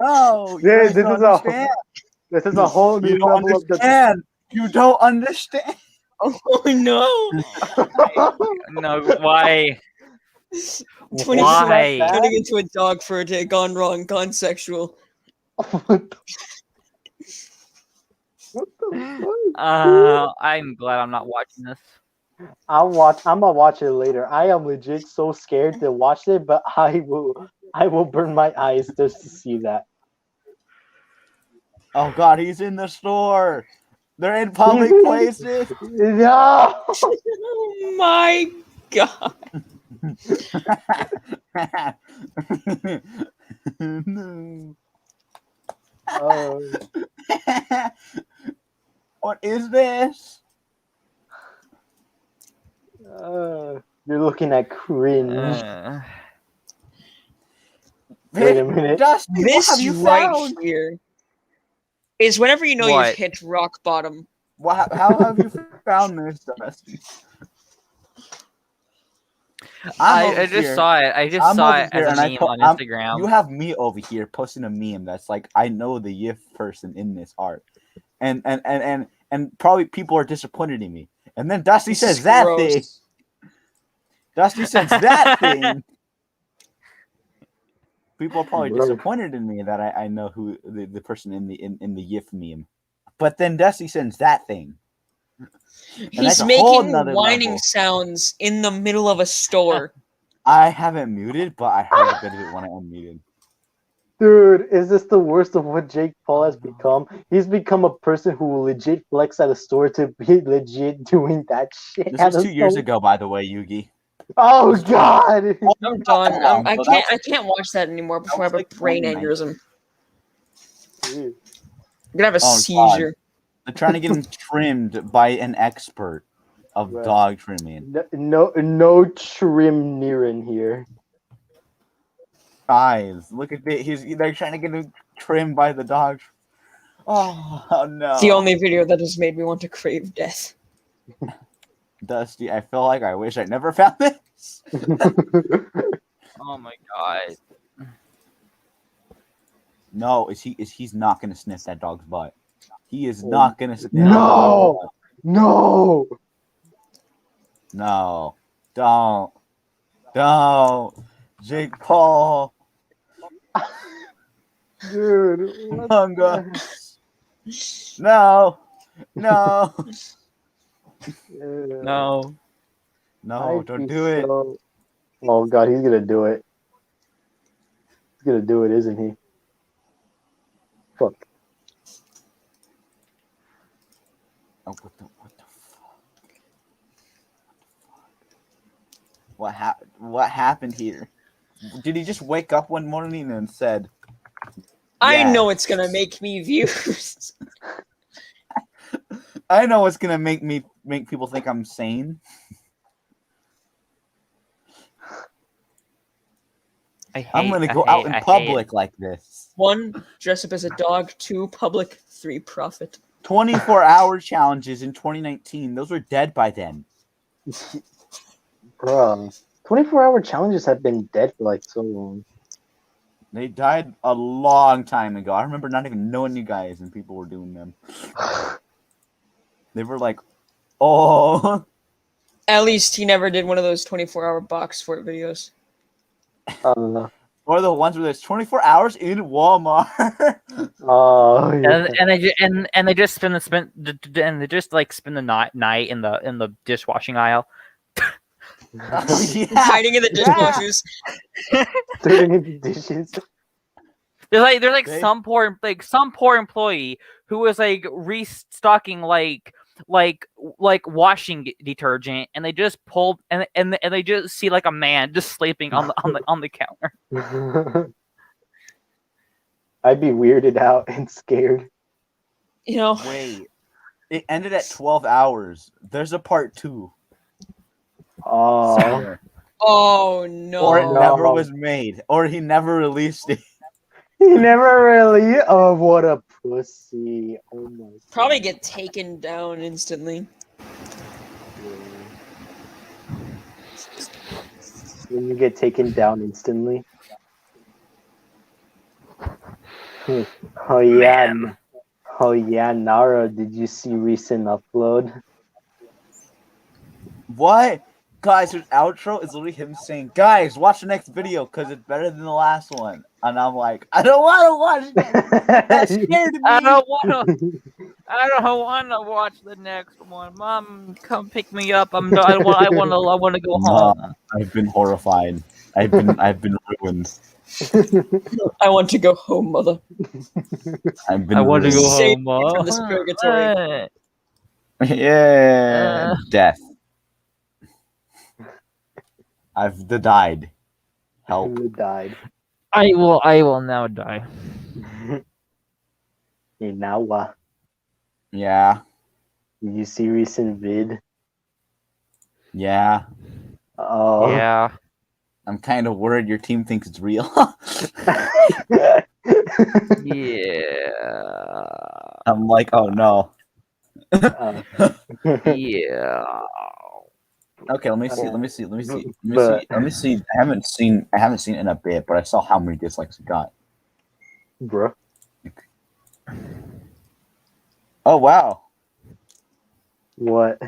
Oh, you Yeah, guys don't understand. This is a whole new You don't level of the. understand. You don't understand. Oh no! No, why? 24 Why? turning into a dog for a day gone wrong, gone sexual. What the fuck? I'm glad I'm not watching this. I'm gonna watch it later. I am legit so scared to watch it, but I will burn my eyes just to see that. Oh God, he's in the store. They're in public places. No. Oh my god! No. Oh. What is this? You're looking at cringe. Wait a minute. Dusty, what have This you right found? here is whenever you know What? you've hit rock bottom. How have you found this, Dusty? I just saw it. I just saw it as a meme on Instagram. You have me over here posting a meme that's like, I know the YIF person in this art, and probably people are disappointed in me. And then Dusty This says is that gross. thing. Dusty says that thing. People are probably Bro. disappointed in me that I know who the person in the YIF meme. But then Dusty sends that thing. And that's He's a whole making nother whining level. sounds in the middle of a store. I haven't muted, but I heard a bit of it when I unmuted. Dude, is this the worst of what Jake Paul has become? He's become a person who will legit flex at a store to be legit doing that shit. This was 2 years ago, by the way, Yugi. Oh god! I'm done. long, I so can't. I can't watch that anymore before I have was a like brain 2019. aneurysm. I'm gonna have a Oh, seizure. They're trying to get him trimmed by an expert of Right. dog trimming. No trim near in here. Eyes, look at it. They're trying to get him trimmed by the dog. Oh no! It's the only video that has made me want to crave death. Dusty, I feel like I wish I never found this. Oh my god. No, he's not gonna sniff that dog's butt. He is not gonna sniff that No! dog's butt. No! No. Don't. Jake Paul. Dude. what Among the- Us. No. No. No. No, I'd don't be do it. so- Oh god, he's gonna do it. He's gonna do it, isn't he? Fuck. Oh, what the fuck? What happened here? Did he just wake up one morning and said, I know "Yes. it's gonna make me views. I know what's gonna make people think I'm sane"? I'm gonna go out in public like this. 1, dress up as a dog. 2, public. 3, profit. 24-hour challenges in 2019. Those were dead by then. Bruh. 24-hour challenges have been dead for like so long. They died a long time ago. I remember not even knowing you guys and people were doing them. They were like, oh. At least he never did one of those 24-hour box fort videos. Or the ones where there's 24 hours in Walmart. Oh, yeah. And they just spin the night in the dishwashing aisle. Yeah. Hiding in the dishwashers. Turning into dishes. There's They- some poor employee who was like restocking like washing detergent, and they just pulled and they just see like a man just sleeping on the counter. I'd be weirded out and scared. You know, Wait, it ended at 12 hours. There's a part 2 Oh, somewhere. oh no. Or it No. never was made. Or he never released it. he never really. Oh, what a pussy! Oh my. Probably God. get taken down instantly. When you get taken down instantly. Oh yeah. Man. Oh yeah, Nara. Did you see recent upload? What? Guys, his outro is literally him saying, guys, watch the next video because it's better than the last one. And I'm like, I don't want to watch that. That scared me. I don't want to watch the next one. Mom, come pick me up. I want to go home. Mom, I've been horrified. I've been ruined. I want to go home, mother. I've been I want to go ruined. Save home. me from this purgatory. Yeah. Death. I've died. Help. Who died? I will now die. Hey, now what? Yeah. Did you see recent vid? Yeah. Oh. Yeah. I'm kind of worried your team thinks it's real. Yeah. I'm like, oh no. Uh, Yeah. Okay, let me see. But- I haven't seen it in a bit, but I saw how many dislikes it got. Bro. Oh wow. What?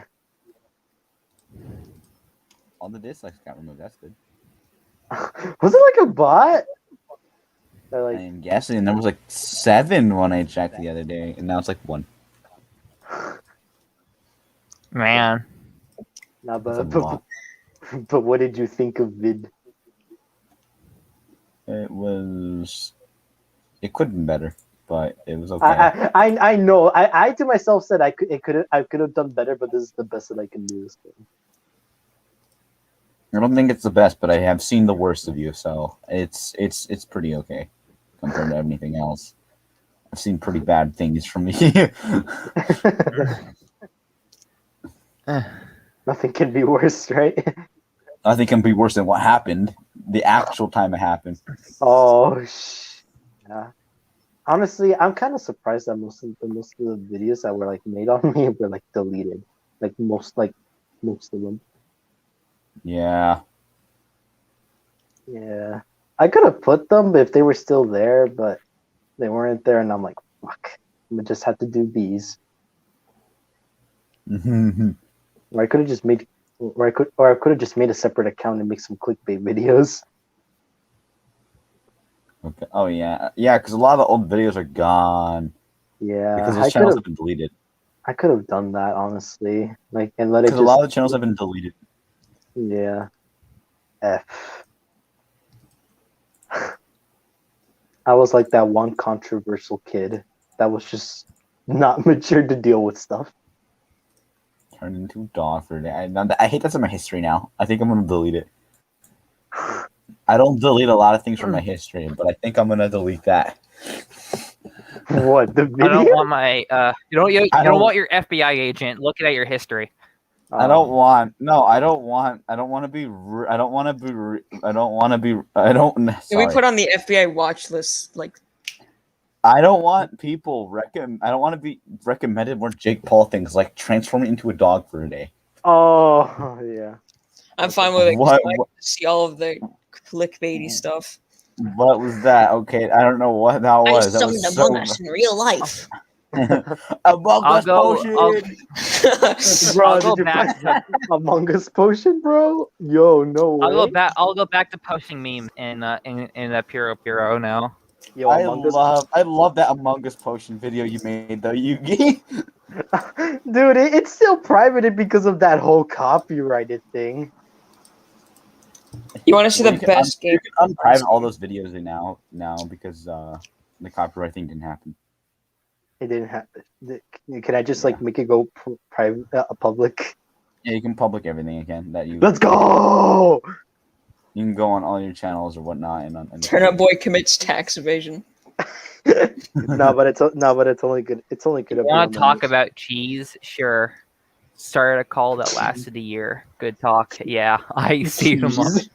All the dislikes got removed. That's good. Was it like a bot? Or like, I'm guessing there was like 7 when I checked the other day, and now it's like 1. Man. nah, That's a but lot. what did you think of vid? It could have been better, but it was okay. I know. I to myself said I could have done better, but this is the best that I can do. This game. I don't think it's the best, but I have seen the worst of you, so it's pretty okay compared to anything else. I've seen pretty bad things from you. Nothing can be worse, right? I think it can be worse than what happened. The actual time it happened. Oh, yeah. Honestly, I'm kind of surprised that most of the videos that were like made on me were like deleted. Like most of them. Yeah. Yeah, I could have put them if they were still there, but they weren't there, and I'm like, fuck. I'm gonna just have to do these. Or I could have just made, or I could have just made a separate account and make some clickbait videos. Okay. Oh yeah, yeah. Because a lot of the old videos are gone Yeah, because I those could channels have. have been deleted. I could have done that honestly, like, and let it Because just. a lot of the channels have been deleted. Yeah. F. I was like that one controversial kid that was just not mature to deal with stuff. Turned into a dog for a day. I hate that's in my history now. I think I'm gonna delete it. I don't delete a lot of things from my history, but I think I'm gonna delete that. What, the video? I don't want my you I don't don't- want your FBI agent looking at your history. I don't want to be. Can we put on the FBI watch list? Like, I don't want people I don't want to be recommended more Jake Paul things like transforming into a dog for a day. Oh, yeah. I'm fine with it. 'cause What- I like to see all of the clickbaity stuff. What was that? Okay, I don't know what that I was. That summoned was Among Us in real life. Among I'll Us go- potion. Bro, I'll go did you back find Among Us potion, bro? Yo, no way. I'll go back to posting memes in Puro now. Yo, I Among Us. love that Among Us potion video you made though, Yugi. Dude, it's still privated because of that whole copyrighted thing. You want to see Well, the best game? You can unprivate all those videos now because the copyright thing didn't happen. It didn't have. Can I just Yeah. like make it go private, public? Yeah, you can public everything again that you. Let's go. You can go on all your channels or whatnot and Turn Out Boy commits tax evasion. No, but it's only good. It's only good. You want to talk about cheese? Sure. Started a call that lasted a year. Good talk. Yeah, I see them. Jeez.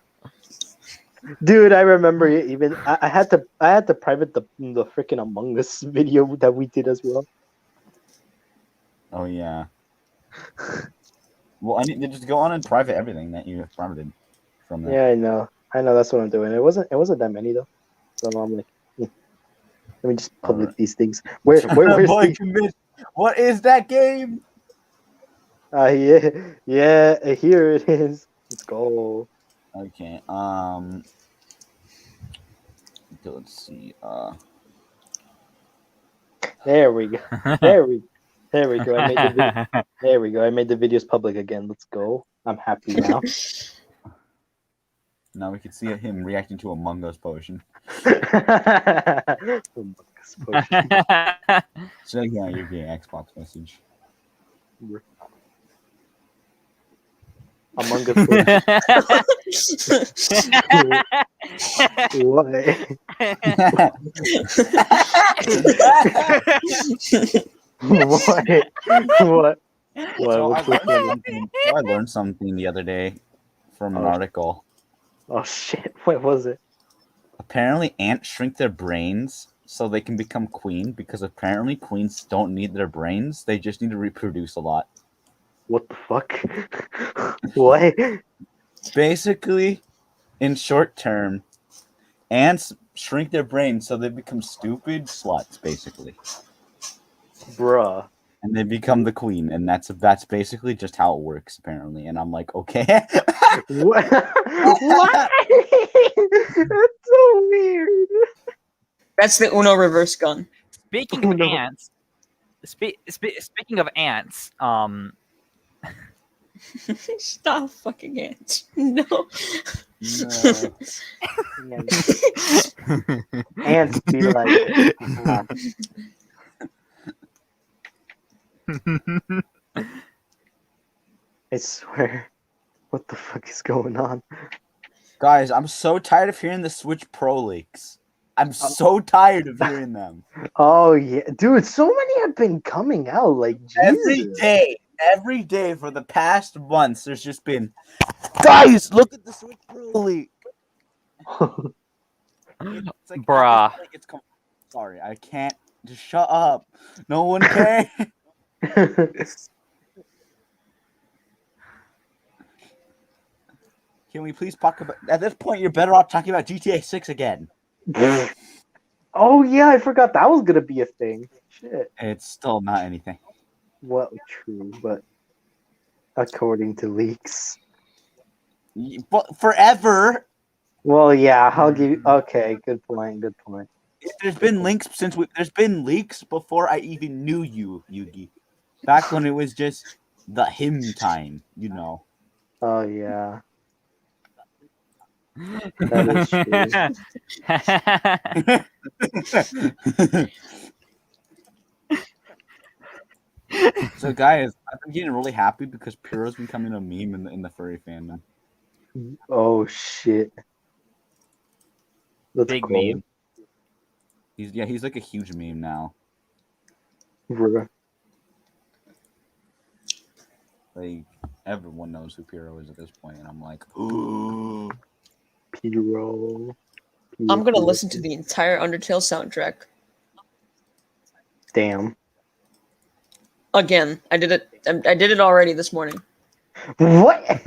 Dude, I remember it even. I had to private the freaking Among Us video that we did as well. Oh yeah. Well, I need to just go on and private everything that you have privated from there. Yeah, I know. That's what I'm doing. It wasn't that many though. So I'm like, let me just public Alright. these things. Where's Boy, the? commit. What is that game? Yeah. Here it is. Let's go. Okay. Let's see. There we go. There we go. I made the video. There we go. I made the videos public again. Let's go. I'm happy now. Now we can see him reacting to Among Us potion. Among Us potion. So yeah, you're getting Xbox message. Among Us potion. What? So What's this one? I learned something the other day from an article. Oh shit! What was it? Apparently, ants shrink their brains so they can become queen because apparently queens don't need their brains; they just need to reproduce a lot. What the fuck? What? Basically, in short term, ants shrink their brains so they become stupid sluts, basically, Bruh. and they become the queen, and that's basically just how it works, apparently. And I'm like, okay. What? What? That's so weird. That's the Uno reverse gun. Speaking of No. ants, speaking of ants, Stop fucking ants. No. No. Ants be like, I swear. What the fuck is going on? Guys, I'm so tired of hearing the Switch Pro leaks. I'm so tired of hearing them. Oh yeah, dude. So many have been coming out. Like Jesus. Every day for the past months, there's just been, guys, look at the Switch Pro leak. It's like, Bruh. Sorry, I can't. Just shut up. No one cares. Can we please talk about? At this point, you're better off talking about GTA 6 again. Oh yeah, I forgot that was gonna be a thing. Shit. It's still not anything. Well, true, but according to leaks. But forever. Well, yeah, I'll give you. Okay, good point. Good point. There's been there's been leaks before I even knew you, Yugi. Back when it was just the hymn time, you know. Oh yeah. That So, guys, I've been getting really happy because Piro's becoming a meme in the furry fandom. Oh shit. That's Big cool. meme. He's like a huge meme now. Bruh. Like everyone knows who Piro is at this point, and I'm like, ooh. Piro. I'm gonna listen to the entire Undertale soundtrack. Damn. Again, I did it. I did it already this morning. What?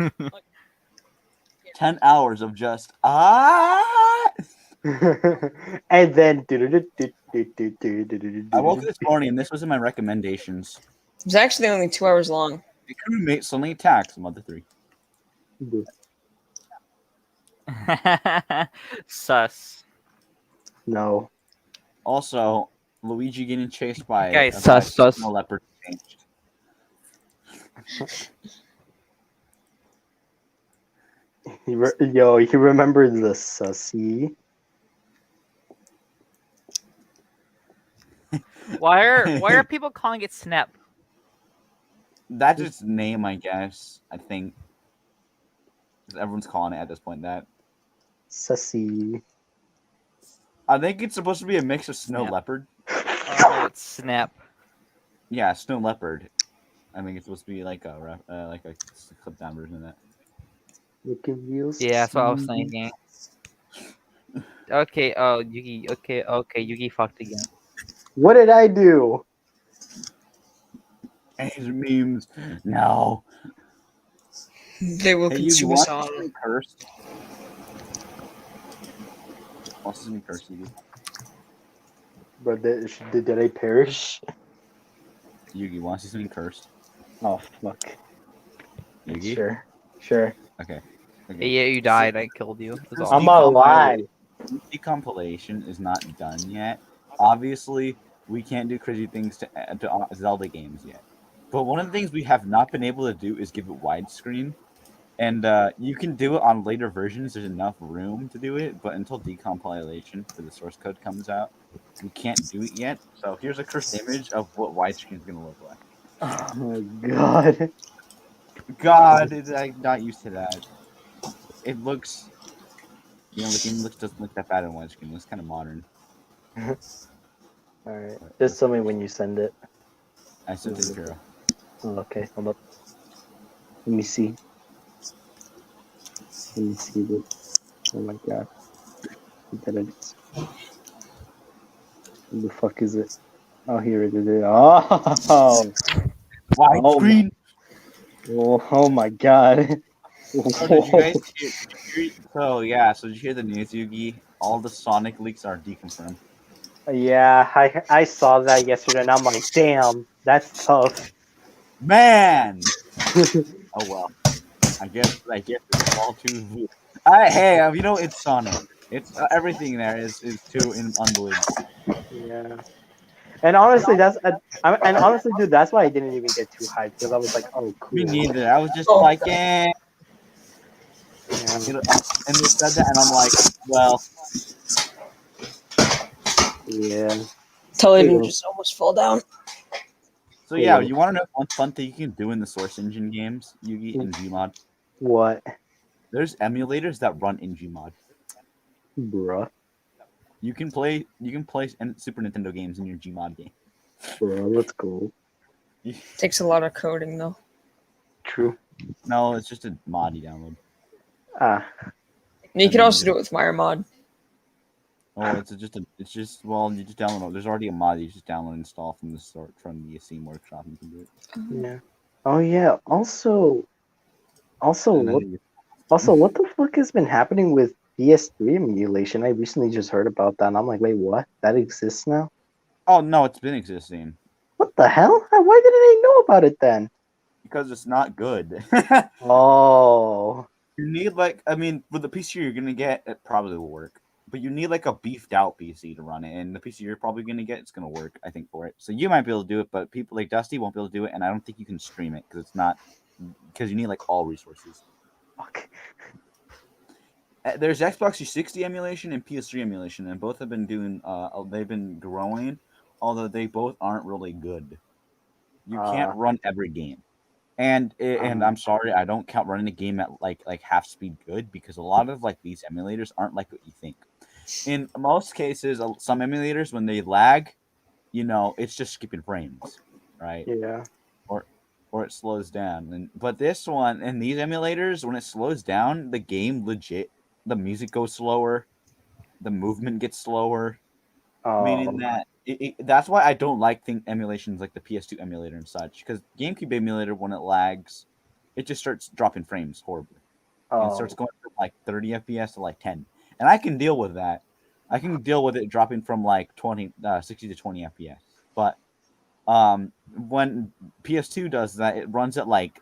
10 hours of just And then I woke up this morning and this was in my recommendations. It was actually only 2 hours long. The crewmate suddenly attacks Mother 3. Sus. No. Also, Luigi getting chased by Guys, a sus. snow leopard changed. He remembered the sussy. Why are people calling it Snap? That's its name, I guess. I think 'cause everyone's calling it at this point that. Sussy. I think it's supposed to be a mix of snow Snap. leopard. Oh, it's Snap. Yeah, snow leopard. I think it's supposed to be like a clip down version of that. Looking real Yeah, that's what I was sussy. thinking. Okay, oh Yugi. Okay, Yugi fucked again. What did I do? His memes. No. They will Hey, you consume us watch all. something cursed? Watch something cursed, Yugi. But did I perish? Yugi, want to see something cursed? Oh fuck. Yugi? Sure. Okay. Yeah, you died. I killed you. That's First all. I'm alive. Decompilation is not done yet. Obviously, we can't do crazy things to Zelda games yet. But one of the things we have not been able to do is give it widescreen. And you can do it on later versions. There's enough room to do it. But until decompilation for the source code comes out, we can't do it yet. So here's a cursed image of what widescreen is going to look like. Oh my god. God, I'm not used to that. It looks, the game doesn't look that bad in widescreen. It looks kind of modern. Alright. Just tell me when you send it. I sent it to Kira. Oh, okay, hold up. Let me see. Let me see this. Oh my god. There it is. Where the fuck is it? Oh, here it is. Oh! Widescreen. Oh my god. So did you guys so did you hear the news, Yugi? All the Sonic leaks are deconfirmed. Yeah, I saw that yesterday and I'm like, damn, that's tough. Man! Oh well. I guess it's all too. Hey, you know it's Sonic. It's everything there is too unbelievable. Yeah. And honestly, and honestly, dude, that's why I didn't even get too hyped because I was like, oh, cool. Me neither. I was just Oh. like, Yeah. You know, and they said that, and I'm like, well, Yeah. Television Cool. just almost fell down. so yeah. Cool. You want to know one fun thing you can do in the Source Engine games, Yugi and Gmod? What, There's emulators that run in Gmod. bruh? You can play Super Nintendo games in your Gmod game. Bruh, let's go. Takes a lot of coding though. True. No, it's just a mod you download. Ah, And you can also do it with MyRMod. Oh, you just download it. There's already a mod you just download and install from the store from the Steam Workshop. You can do it. yeah. Oh yeah. Also, And what? then Also, what the fuck has been happening with PS3 emulation? I recently just heard about that, and I'm like, wait, what? That exists now? oh no, it's been existing What the hell? Why didn't I know about it then? because it's not good. Oh, You need with the PC you're gonna get, it probably will work. But you need like a beefed out PC to run it, and the PC you're probably gonna get, it's gonna work, I think, for it. So you might be able to do it, but people like Dusty won't be able to do it, and I don't think you can stream it because you need like all resources. fuck. There's Xbox 360 emulation and PS3 emulation, and both have been doing. They've been growing, although they both aren't really good. You can't run every game, and I'm sorry, I don't count running a game at like half speed good because a lot of like these emulators aren't like what you think. In most cases, some emulators when they lag, it's just skipping frames, right? Yeah. Or it slows down. But this one and these emulators, when it slows down, the game legit, the music goes slower, the movement gets slower, meaning that that's why I don't like emulations like the PS2 emulator and such, because GameCube emulator when it lags, it just starts dropping frames horribly. And it starts going from like 30 FPS to like 10, and I can deal with that. I can deal with it dropping from like 60 to 20 FPS, but when PS2 does that, it runs at like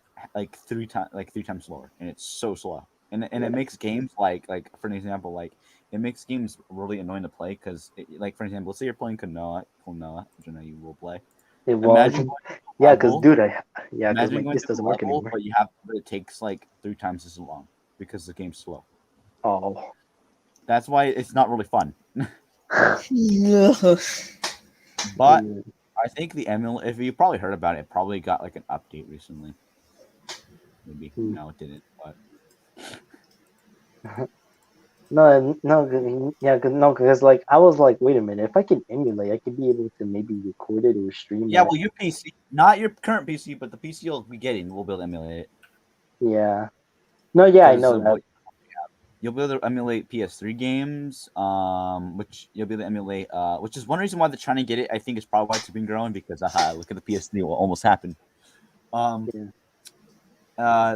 three times slower, and it's so slow, and it makes games like for an example, like it makes games really annoying to play because like for example, let's say you're playing Konoha, which I know you will play. It was. Imagine Yeah, because level, dude, because imagine my going PS to the doesn't work level, anymore. but it takes like 3 times as long. because the game's slow. Oh. That's why it's not really fun. Ugh. But Mm. I think the emulator, if you probably heard about it, it probably got like an update recently. Maybe Hmm. no, it didn't. But No, yeah, no, because like I was like, wait a minute, if I can emulate, I could be able to maybe record it or stream yeah, that. well, your PC, not your current PC, but the PC you'll be getting, we'll be able to emulate it Yeah. No, yeah, I because know of that. what you'll be able to emulate PS3 games, which you'll be able to emulate, which is one reason why they're trying to get it. I think is probably why it's been growing because look at the PS3, what almost happened. Yeah.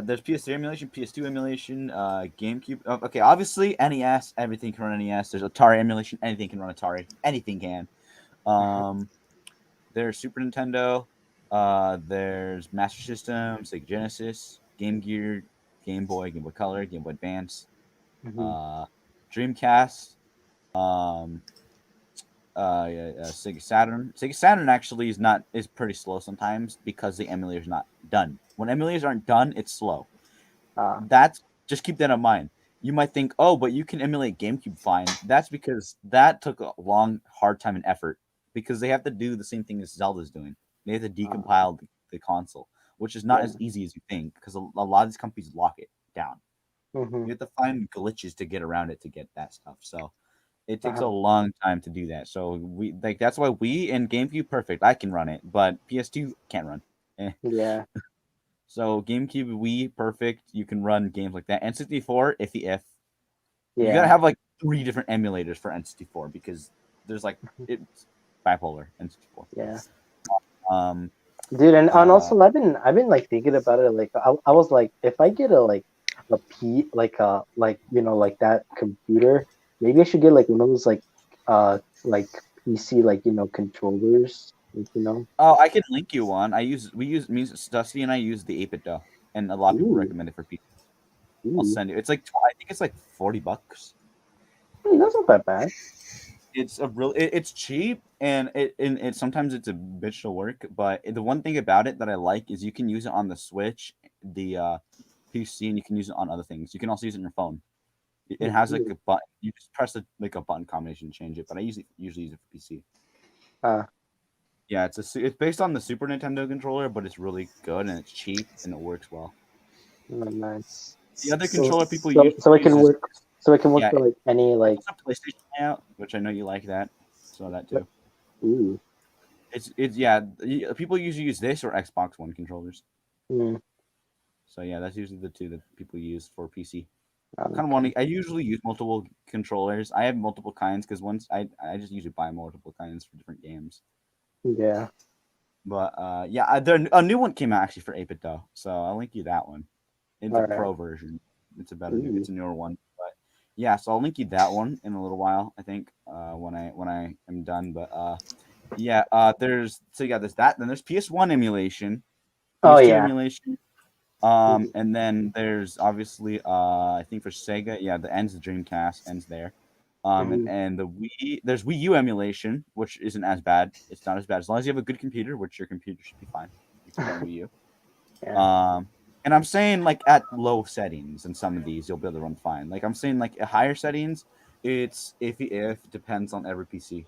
There's PS3 emulation, PS2 emulation, GameCube. Okay, obviously NES, everything can run NES. There's Atari emulation, anything can run Atari, anything can. Um, there's Super Nintendo. There's Master System, Sega Genesis, Game Gear, Game Boy, Game Boy Color, Game Boy Advance, Mhm. Dreamcast. Um, Sega Saturn. Sega Saturn actually is pretty slow sometimes because the emulator's not done. When emulators aren't done, it's slow. That's just keep that in mind. You might think, oh, but you can emulate GameCube fine. That's because that took a long, hard time and effort because they have to do the same thing as Zelda's doing. They have to decompile the console, which is not Yeah. as easy as you think because a lot of these companies lock it down. Mhm. You have to find glitches to get around it to get that stuff. So it takes a Uh-huh. long time to do that. So that's why we in GameCube perfect. I can run it, but PS2 can't run. Eh. Yeah. So GameCube, Wii, perfect. You can run games like that. N64, if you gotta Yeah. have like 3 different emulators for N64 because there's like it's bipolar N64. Yeah. Um, Dude, and uh, also I've been like thinking about it. Like I was like, if I get a P like like that computer, maybe I should get like one of those like PC controllers. oh, I can link you one. We use Dusty and I use the 8-bit dough, and a lot of people Ooh, recommend it for PC. I'll ooh, send you. It's like I think it's like $40. hey, that's not that bad. It's cheap and it sometimes it's a bitch to work, but the one thing about it that I like is you can use it on the Switch, the PC, and you can use it on other things. You can also use it on your phone. It has like Ooh. a button. You just press like a button combination to change it, but I usually use it for PC. Uh, Yeah, it's based on the Super Nintendo controller, but it's really good and it's cheap and it works well. nice. The other So controller people so I use can is work. So I can work yeah, for like any there's like. also PlayStation out, which I know you like that, so that too. Ooh. It's yeah. People usually use this or Xbox One controllers. Mm, So yeah, that's usually the two that people use for PC. Kind of okay. wanting. I usually use multiple controllers. I have multiple kinds because once I just usually buy multiple kinds for different games. Yeah. But yeah, a new one came out actually for 8-bit though, so I'll link you that one. It's a All right. pro version. Ooh. It's a newer one. But yeah, so I'll link you that one in a little while. I think when I am done. But yeah, there's that. Then there's PS1 emulation, Oh PS2 yeah. emulation. Mhm. And then there's obviously I think for Sega, yeah, the Dreamcast ends there. Mhm. And there's Wii U emulation, which isn't as bad. It's not as bad as long as you have a good computer, which your computer should be fine. You can run Wii U. Yeah. And I'm saying like at low settings in some of these you'll be able to run fine. Like I'm saying like at higher settings, it's iffy if it depends on every PC.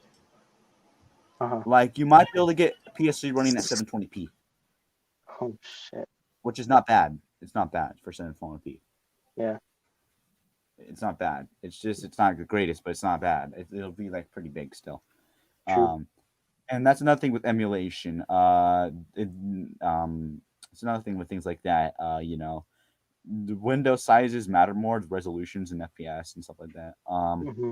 Uh-huh. Like you might be able to get PS3 running at 720p, Oh shit. which is not bad. It's not bad for 720p. Yeah. It's not bad. It's not the greatest, but it's not bad. It'll be like pretty big still. True. Um, and that's another thing with emulation. It's another thing with things like that. The window sizes matter more, the resolutions and FPS and stuff like that. Hmm.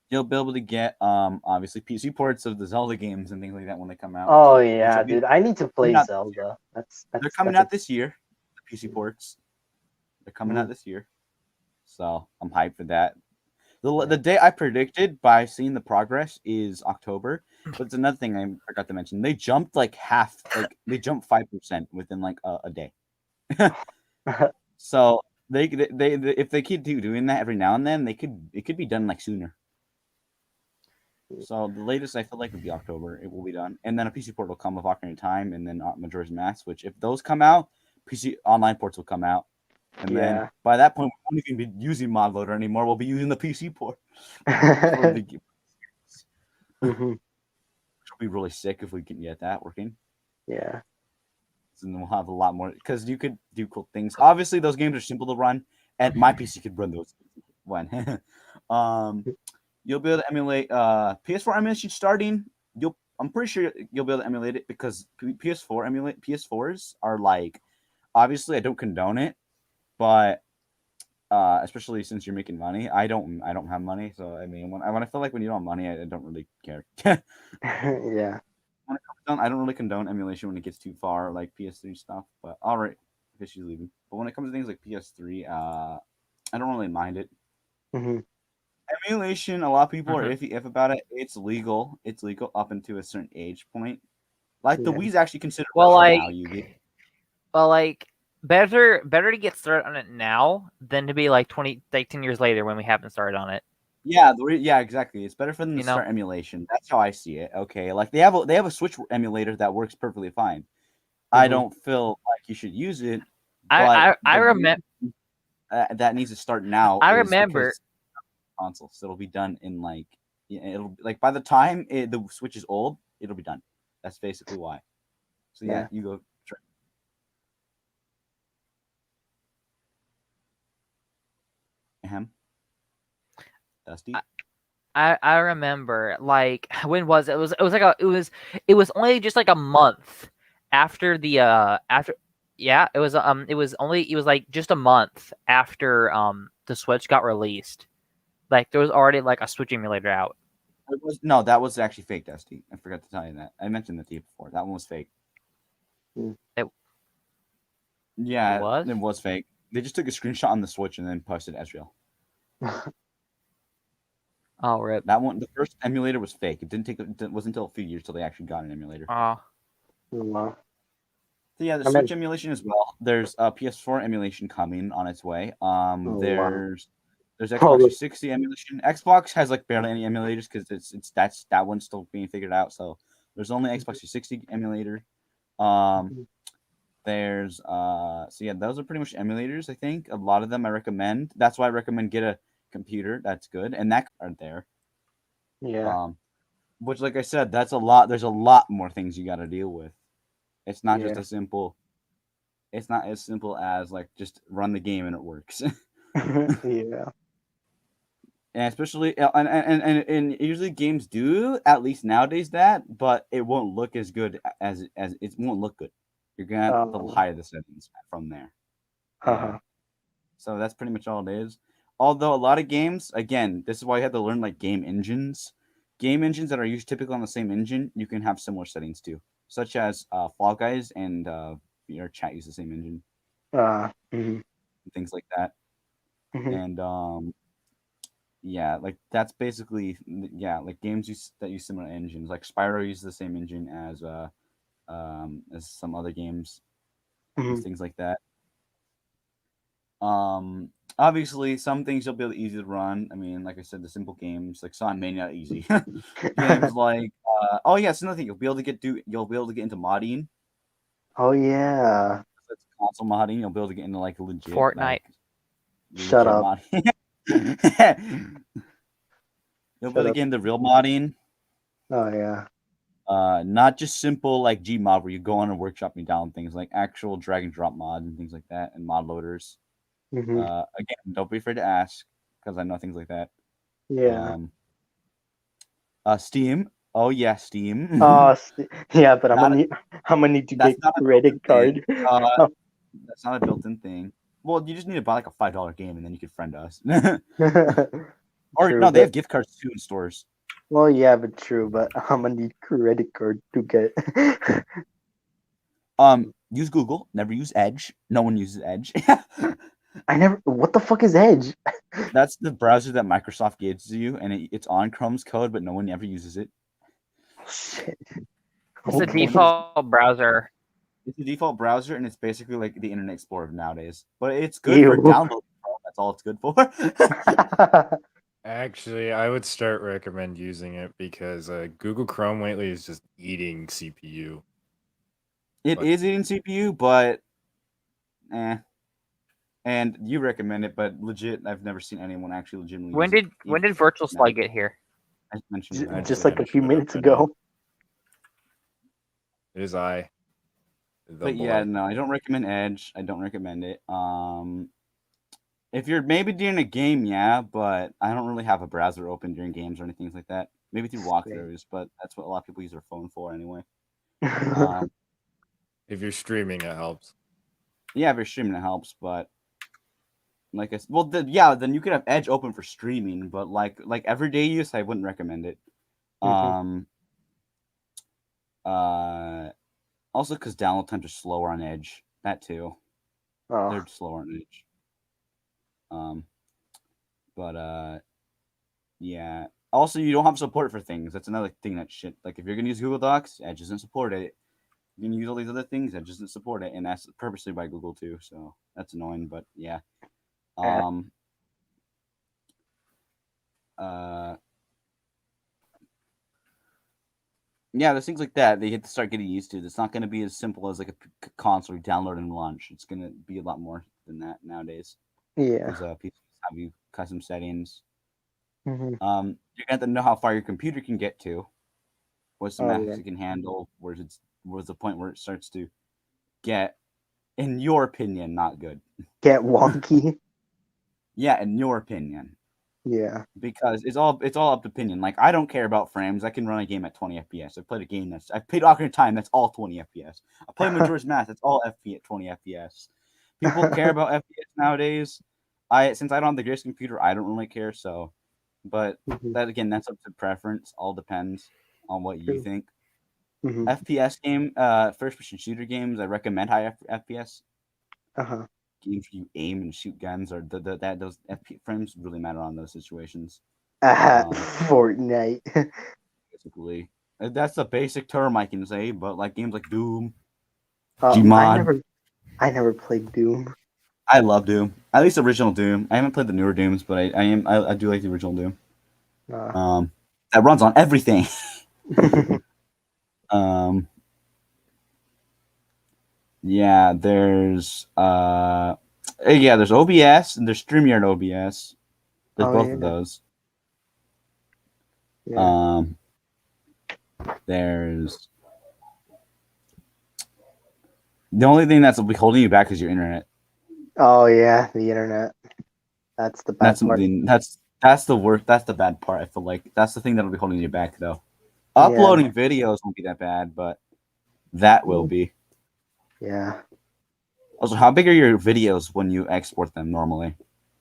You'll be able to get obviously PC ports of the Zelda games and things like that when they come out, Oh which will yeah, be dude. I need to coming play out. Zelda. They're coming That's a out this year. The PC ports. They're coming out mm, this year, so I'm hyped for that. yeah. The day I predicted by seeing the progress is October, but it's another thing I forgot to mention. They jumped like half, like they jumped 5% within like a day. So they if they keep doing that every now and then, it could be done like sooner. So the latest I feel like would be October. It will be done, and then a PC port will come with Ocarina of Time, and then Majora's Mask. Which if those come out, PC online ports will come out. And then Yeah. by that point, we won't even be using mod loader anymore. We'll be using the PC port for the game. Mhm. Which will be really sick if we can get that working. Yeah. And then we'll have a lot more because you could do cool things. Obviously, those games are simple to run, and my PC could run those when. You'll be able to emulate PS4 emulation starting. I'm pretty sure you'll be able to emulate it because PS4s are like obviously I don't condone it, but especially since you're making money, I don't have money, so I mean when I feel like when you don't have money, I don't really care. Yeah. When it comes down, I don't really condone emulation when it gets too far, like PS3 stuff. But all right, I guess she's leaving. But when it comes to things like PS3, I don't really mind it. Mhm. Emulation, a lot of people are Mhm. iffy if about it. It's legal. It's legal up until a certain age point. Like the Yeah. Wii's actually considered Well, retro like, now. You better to get started on it now than to be like 10 years later when we haven't started on it. yeah, yeah, exactly. It's better for them to You know, start emulation. That's how I see it. Okay, like they have a Switch emulator that works perfectly fine. I Mhm. don't feel like you should use it, but I remember. that needs to start now I is remember. because console, so it'll be done in like it'll like by the time the Switch is old, it'll be done. That's basically why. So yeah, Yeah. you go. Try. Ahem. Dusty. I remember like when was it? It was only just like a month after the after yeah it was like just a month after the Switch got released. Like there was already like a Switch emulator out. It was no, that was actually fake, Dusty. I forgot to tell you that. I mentioned that to you before. That one was fake. It Yeah, was. it was fake. They just took a screenshot on the Switch and then posted it as real. Oh rip. That one, the first emulator was fake. It didn't take. It wasn't until a few years till they actually got an emulator. Oh Wow. So yeah, the I mean, Switch emulation as well. There's a PS4 emulation coming on its way. oh wow. There's Oh, Xbox 360 emulation. Xbox has like barely any emulators because that one's still being figured out. So there's only Xbox 360 emulator. Um, there's so yeah, those are pretty much emulators. I think a lot of them I recommend. That's why I recommend get a computer that's good and that are there. yeah. Which like I said, that's a lot. There's a lot more things you got to deal with. It's not just Yeah. a simple. It's not as simple as like just run the game and it works. Yeah. And especially and usually games do at least nowadays that, but it won't look as good as it won't look good. You're gonna have to Um. hide the settings from there. Yeah. Uh-huh. So that's pretty much all it is. Although a lot of games, again, this is why you have to learn like game engines. Game engines that are used typically on the same engine, you can have similar settings too, such as Fall Guys and your chat use the same engine Mhm. and things like that. Mhm. And yeah, like that's basically yeah, like that use similar engines. Like Spyro uses the same engine as some other games, and Mhm. things like that. Obviously, some things you'll be able to easy to run. I mean, like I said, the simple games like Sonic Mania easy. Games like oh yeah, it's another thing you'll be able to get into modding. Oh yeah. That's console modding. You'll be able to get into like Fortnite. Shut legit up. modding. You'll be able Shut to up. get into real modding. Oh yeah. Not just simple like Gmod where you go on a workshop and you download things like actual drag and drop mod and things like that and mod loaders. Mhm. Again, don't be afraid to ask because I know things like that. Yeah. Um, Steam. Oh yeah, Oh, Steam. yeah, but Not a, I'm gonna need to that's get not a built-in credit thing. card. Oh. That's not a built-in thing. Well, you just need to buy like a $5 game and then you can friend us. Or True, no, they but have gift cards too in stores. well, yeah, but true, but I'm gonna need credit card to get. Use Google. Never use Edge. No one uses Edge. I never. What the fuck is Edge? That's the browser that Microsoft gives to you, and it's on Chrome's code, but no one ever uses it. Shit. It's the No one Okay. uses. default browser. It's the default browser, and it's basically like the Internet Explorer nowadays. But it's good for Ew. downloading. That's all it's good for. Actually, I would start recommend using it because Google Chrome lately is just eating CPU. It But- is eating CPU, but And you recommend it, but legit, I've never seen anyone actually legitimately. When did Virtual Slug get here? I mentioned it. Just I like a few showed up minutes in ago. It is I. But yeah, no, I don't recommend Edge. I don't recommend it. If you're maybe during a game, yeah, but I don't really have a browser open during games or anything like that. Maybe through walkthroughs, but that's what a lot of people use their phone for anyway. If you're streaming, it helps. Yeah, if you're streaming, it helps, but like I well, then you could have Edge open for streaming, but like everyday use, I wouldn't recommend it. Also because download times are slower on Edge. That too. They're slower on Edge. Yeah. Also, you don't have support for things. That's another thing that shit. Like if you're gonna use Google Docs, Edge doesn't support it. You can use all these other things, Edge doesn't support it, and that's purposely by Google too. So that's annoying. But yeah. Yeah, there's things like that they have to start getting used to. It's not going to be as simple as like a console you download and launch. It's going to be a lot more than that nowadays. Yeah. Because people have you custom settings. Mm-hmm. You're going to have to know how far your computer can get to, what's the max yeah. it can handle, where's the point where it starts to get, in your opinion, not good. Get wonky. Yeah, in your opinion. Yeah. Because it's all up to opinion. Like I don't care about frames. I can run a game at 20 FPS. I've played Ocarina of Time. That's all 20 FPS. I played Majora's Mask. That's all FPS 20 FPS. People care about FPS nowadays. Since I don't have the greatest computer, I don't really care. So, but that's up to preference. All depends on what you think. FPS game, first person shooter games. I recommend high FPS. Games where you aim and shoot guns, or those FPS frames really matter on those situations. Fortnite. Basically, that's the basic term I can say. But like games like Doom, Gmod. I never played Doom. I love Doom. At least the original Doom. I haven't played the newer Dooms, but I do like the original Doom. That runs on everything. Yeah, there's there's OBS and there's StreamYard OBS. There's both of those. Yeah. There's the only thing that's holding you back is your internet. Oh yeah, the internet. That's the bad part. That's the worst. That's the bad part. I feel like that's the thing that'll be holding you back, though. Uploading videos won't be that bad, but that will be. Yeah. Also, how big are your videos when you export them normally?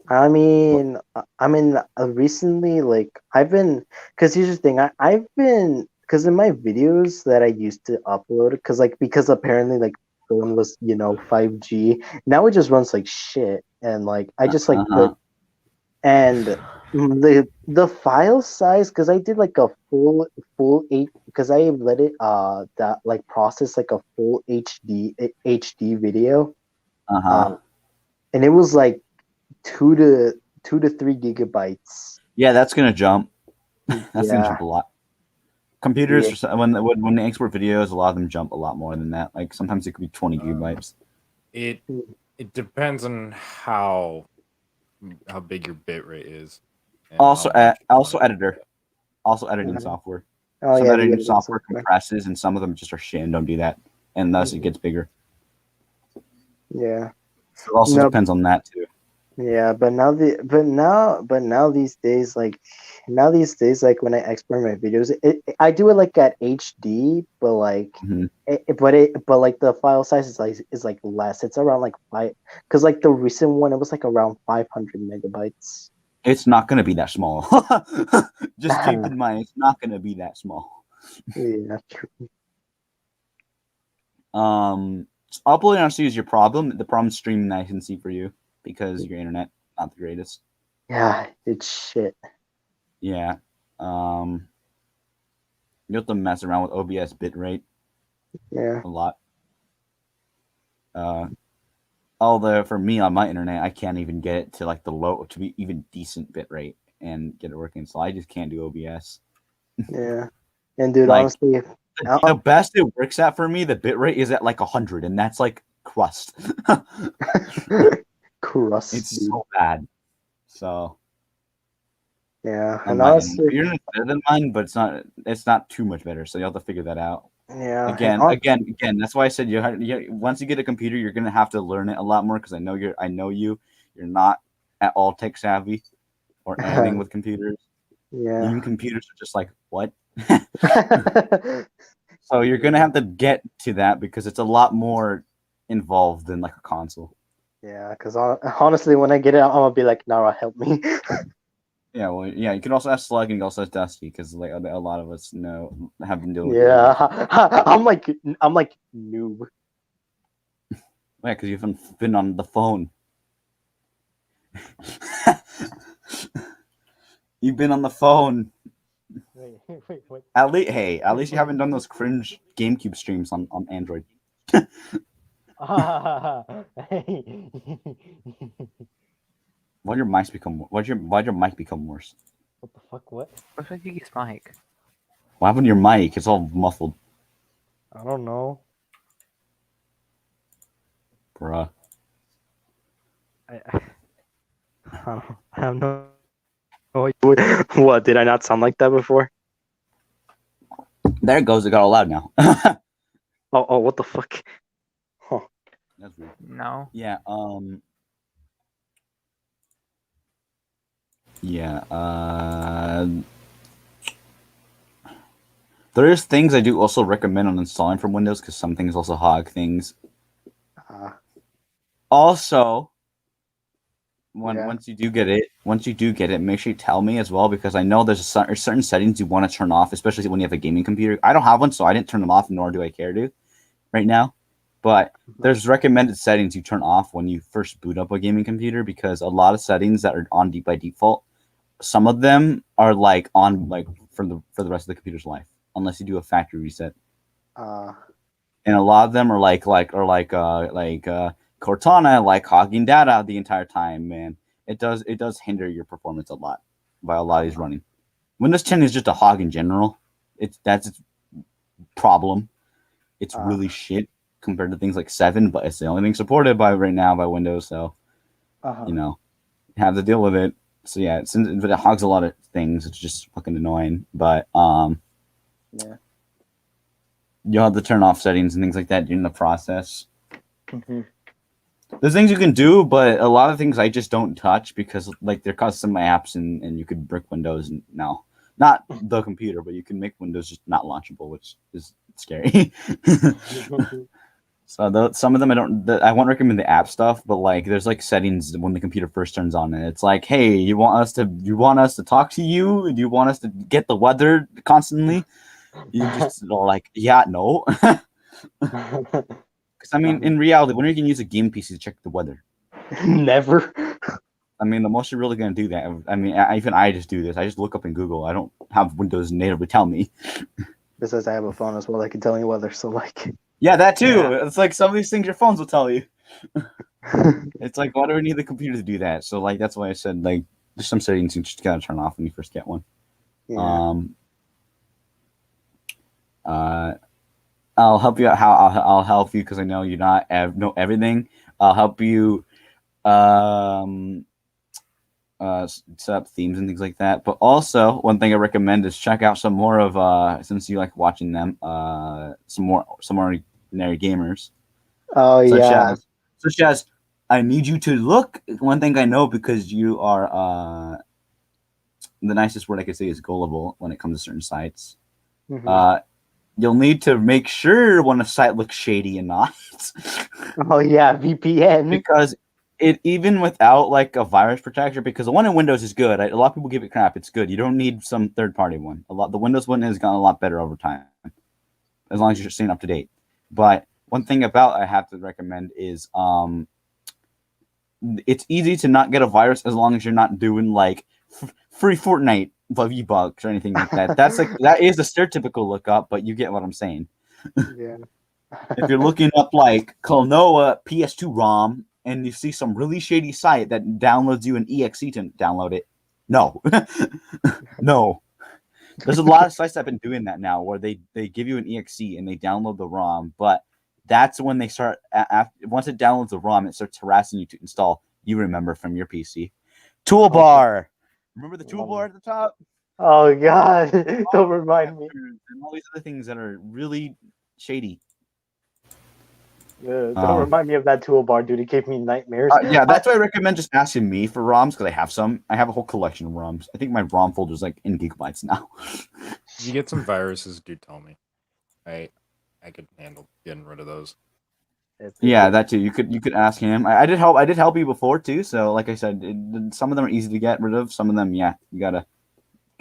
I mean, recently, like I've been, because here's the thing, I've been, because in my videos that I used to upload, because apparently like phone was 5G, now it just runs like shit, and like I just like put, and the file size, because I did like a full 8, because I let it that like process like a full HD video, and it was like 2 to 3 gigabytes. Yeah, that's gonna jump. That's gonna jump a lot. Computers, when they export videos, a lot of them jump a lot more than that. Like sometimes it could be 20 gigabytes. It depends on how big your bit rate is. Also editing software. Some editing software compresses, and some of them just are shit and don't do that, and thus it gets bigger. Yeah. So it also depends on that too. Yeah, but now these days, like when I export my videos, I do it like at HD, but like but like the file size is like less. It's around like 5, because like the recent one, it was like around 500 megabytes. It's not going to be that small. Just keep in mind, it's not going to be that small. Yeah, true. Uploading on is your problem. The problem is streaming latency for you because your internet not the greatest. Yeah, it's shit. Yeah. You have to mess around with OBS bitrate. Yeah. A lot. Although for me on my internet, I can't even get it to like to be even decent bitrate and get it working. So I just can't do OBS. Yeah. And dude, like, honestly, the best it works at for me, the bitrate is at like 100, and that's like crust. crust, It's dude. so bad. So Yeah, on and my end, honestly, your internet's better than mine, but it's not too much better. So you have to figure that out. yeah, Again. That's why I said once you get a computer, you're gonna have to learn it a lot more because I know you. You're not at all tech savvy or anything with computers. yeah. Even computers are just like what. So you're gonna have to get to that because it's a lot more involved than like a console. Yeah, because honestly, when I get it, I'm gonna be like, Nara, help me. Yeah, well, yeah. You can also ask Slug and you can also ask Dusty because like a lot of us have been dealing with Yeah, computers. I'm like noob. Yeah, because you haven't been on the phone. You've been on the phone. Wait, what? At least you haven't done those cringe GameCube streams on Android. Why'd your mic become worse? What the fuck? What? What's with Yuki's mic? What happened to your mic? It's all muffled, I don't know. bruh. I have no. What? Did I not sound like that before? There it goes. It got all loud now. Oh, what the fuck? Huh. That's weird. No. Yeah. Yeah. There's things I do also recommend on installing from Windows because some things also hog things. Also, Yeah. once you do get it, make sure you tell me as well because I know there's certain settings you want to turn off, especially when you have a gaming computer. I don't have one, so I didn't turn them off, nor do I care to right now. But there's recommended settings you turn off when you first boot up a gaming computer because a lot of settings that are on by default, some of them are like on like for the rest of the computer's life unless you do a factory reset. And a lot of them are like Cortana, like hogging data the entire time, man. It does hinder your performance a lot by a lot of these running. Windows 10 is just a hog in general. That's its problem. It's really shit compared to things like 7, but it's the only thing supported by right now by Windows, so you know, have to deal with it. So yeah, but it hogs a lot of things. It's just fucking annoying. But Yeah. you'll have to turn off settings and things like that during the process. Mm-hmm. There's things you can do, but a lot of things I just don't touch because like they're custom apps and you could brick Windows and no, not the computer, but you can make Windows just not launchable, which is scary. So some of them I won't recommend the app stuff, but like there's like settings when the computer first turns on, and it's like, hey, you want us to talk to you? Do you want us to get the weather constantly? You just are like, yeah, no. Because I mean, in reality, when are you gonna use a game PC to check the weather? Never. I mean, the most you're really gonna do that. I mean, even I just do this. I just look up in Google. I don't have Windows natively tell me. Besides, I have a phone as well. I can tell you weather. So like. Yeah, that too. Yeah. It's like some of these things your phones will tell you. It's like, why do we need the computer to do that? So like that's why I said like there's some settings you just gotta turn off when you first get one. Yeah. I'll help you out. I'll help you because I know you know everything. I'll help you set up themes and things like that. But also, one thing I recommend is check out some more of since you like watching them, some ordinary gamers. Oh yeah. Such as I need you to look. One thing I know because you are the nicest word I could say is gullible when it comes to certain sites. Mm-hmm. You'll need to make sure when a site looks shady and not. Oh yeah, VPN. Because it even without like a virus protector, because the one in Windows is good. A lot of people give it crap. It's good. You don't need some third party one. The Windows one has gotten a lot better over time, as long as you're staying up to date. But one thing about I have to recommend is it's easy to not get a virus as long as you're not doing like free Fortnite V-Bucks or anything like that. That is the stereotypical lookup, but you get what I'm saying. Yeah. If you're looking up like Klonoa PS2 ROM and you see some really shady site that downloads you an exe to download it, no, no. There's a lot of sites that have been doing that now, where they give you an exe and they download the ROM, but that's when they start. Once it downloads the ROM, it starts harassing you to install you remember from your PC. Toolbar. Remember the toolbar at the top? Oh god, don't remind me. And all these other things that are really shady. Don't remind me of that toolbar, dude. It gave me nightmares. Yeah, that's why I recommend just asking me for ROMs because I have some. I have a whole collection of ROMs. I think my ROM folder is like in gigabytes now. If you get some viruses, do tell me. I could handle getting rid of those. Yeah, that too. You could ask him. I did help you before too. So like I said, some of them are easy to get rid of. Some of them, yeah, you gotta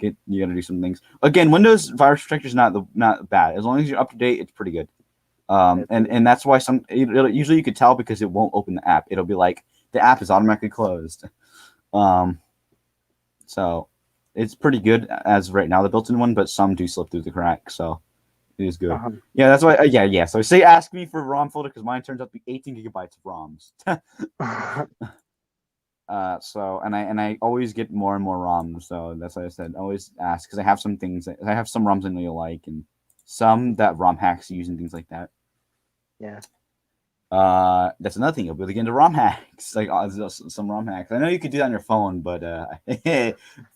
do some things. Again, Windows virus protector is not bad. As long as you're up to date, it's pretty good. And that's why usually you could tell because it won't open the app. It'll be like the app is automatically closed. So it's pretty good as right now, the built-in one, but some do slip through the cracks. So it is good. Yeah, that's why. Yeah. So say ask me for ROM folder because mine turns out to be 18 gigabytes of ROMs. So I always get more and more ROMs. So that's why I said always ask because I have some things. I have some ROMs I know you'll like and some that ROM hacks use and things like that. Yeah. That's another thing. You'll be able to get into ROM hacks, like some ROM hacks. I know you could do that on your phone, but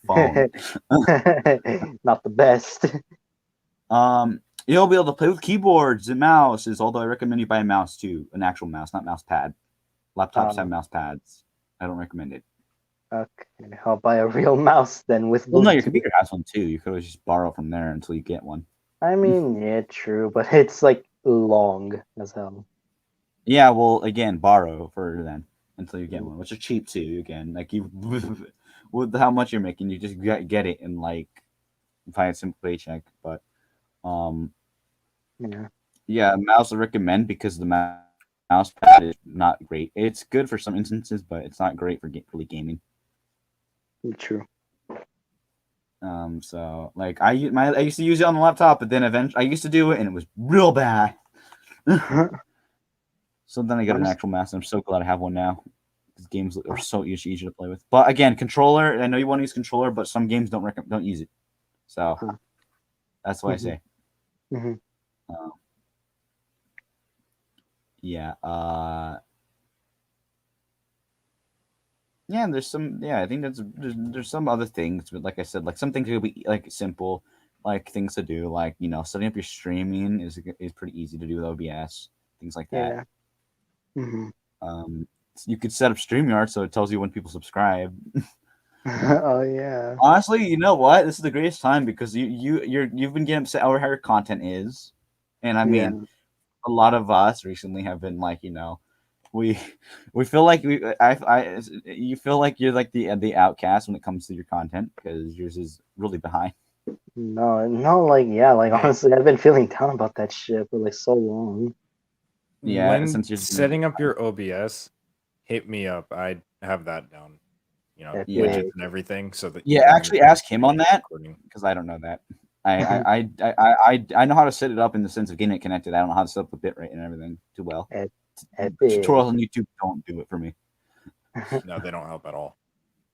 phone. Not the best. You'll be able to play with keyboards and mouses. Although I recommend you buy a mouse too, an actual mouse, not mouse pad. Laptops have mouse pads. I don't recommend it. Okay, I'll buy a real mouse then. Well, no, your computer has one too. You could always just borrow from there until you get one. I mean, yeah, true, but it's like long as hell. Yeah, well, again, borrow for then until you get one, which is cheap too. Again, like you, with how much you're making, you just get it in like buy a simple paycheck. But yeah, mouse I recommend because the mouse pad is not great. It's good for some instances, but it's not great for really gaming. True. So like I used to use it on the laptop, but then eventually I used to do it and it was real bad. So then I got an actual mouse, and I'm so glad I have one now. These games are so easy to play with. But again, controller. I know you want to use controller, but some games don't use it. So that's why I say. Yeah. Yeah. There's some. Yeah, I think there's some other things, but like I said, like some things will be like simple, like things to do, like setting up your streaming is pretty easy to do with OBS, things like that. You could set up StreamYard so it tells you when people subscribe. Oh yeah. Honestly, you know what? This is the greatest time because you've been getting upset over how your content is, and I mean, a lot of us recently have been like, we feel like you feel like you're like the outcast when it comes to your content because yours is really behind. No, like honestly, I've been feeling down about that shit for like so long. Yeah, when since you're setting up your OBS, hit me up. I have that down. Widgets and everything, so that actually ask him on that because I don't know that. I know how to set it up in the sense of getting it connected. I don't know how to set up the bitrate and everything too well. Tutorials on YouTube don't do it for me. No, they don't help at all.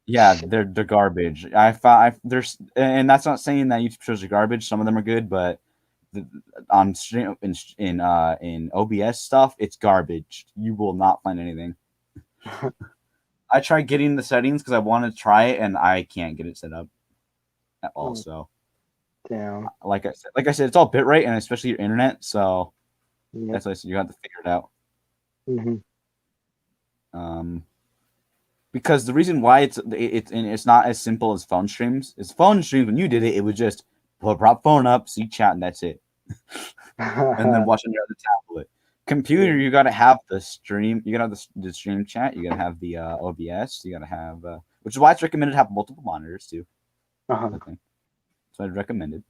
Yeah, they're garbage. There's, and that's not saying that YouTube shows are garbage. Some of them are good, but on stream in OBS stuff, it's garbage. You will not find anything. I tried getting the settings because I wanted to try it, and I can't get it set up at all. So, damn. Like I said, it's all bitrate, and especially your internet. So that's why I said you have to figure it out. Because the reason why it's not as simple as phone streams is phone streams. When you did it, it was just prop phone up, see chat, and that's it. And then watch on your other tablet. Computer, you gotta have the stream. You gotta have the stream chat. You gotta have the OBS. You gotta have, which is why it's recommended to have multiple monitors too. So I'd recommend it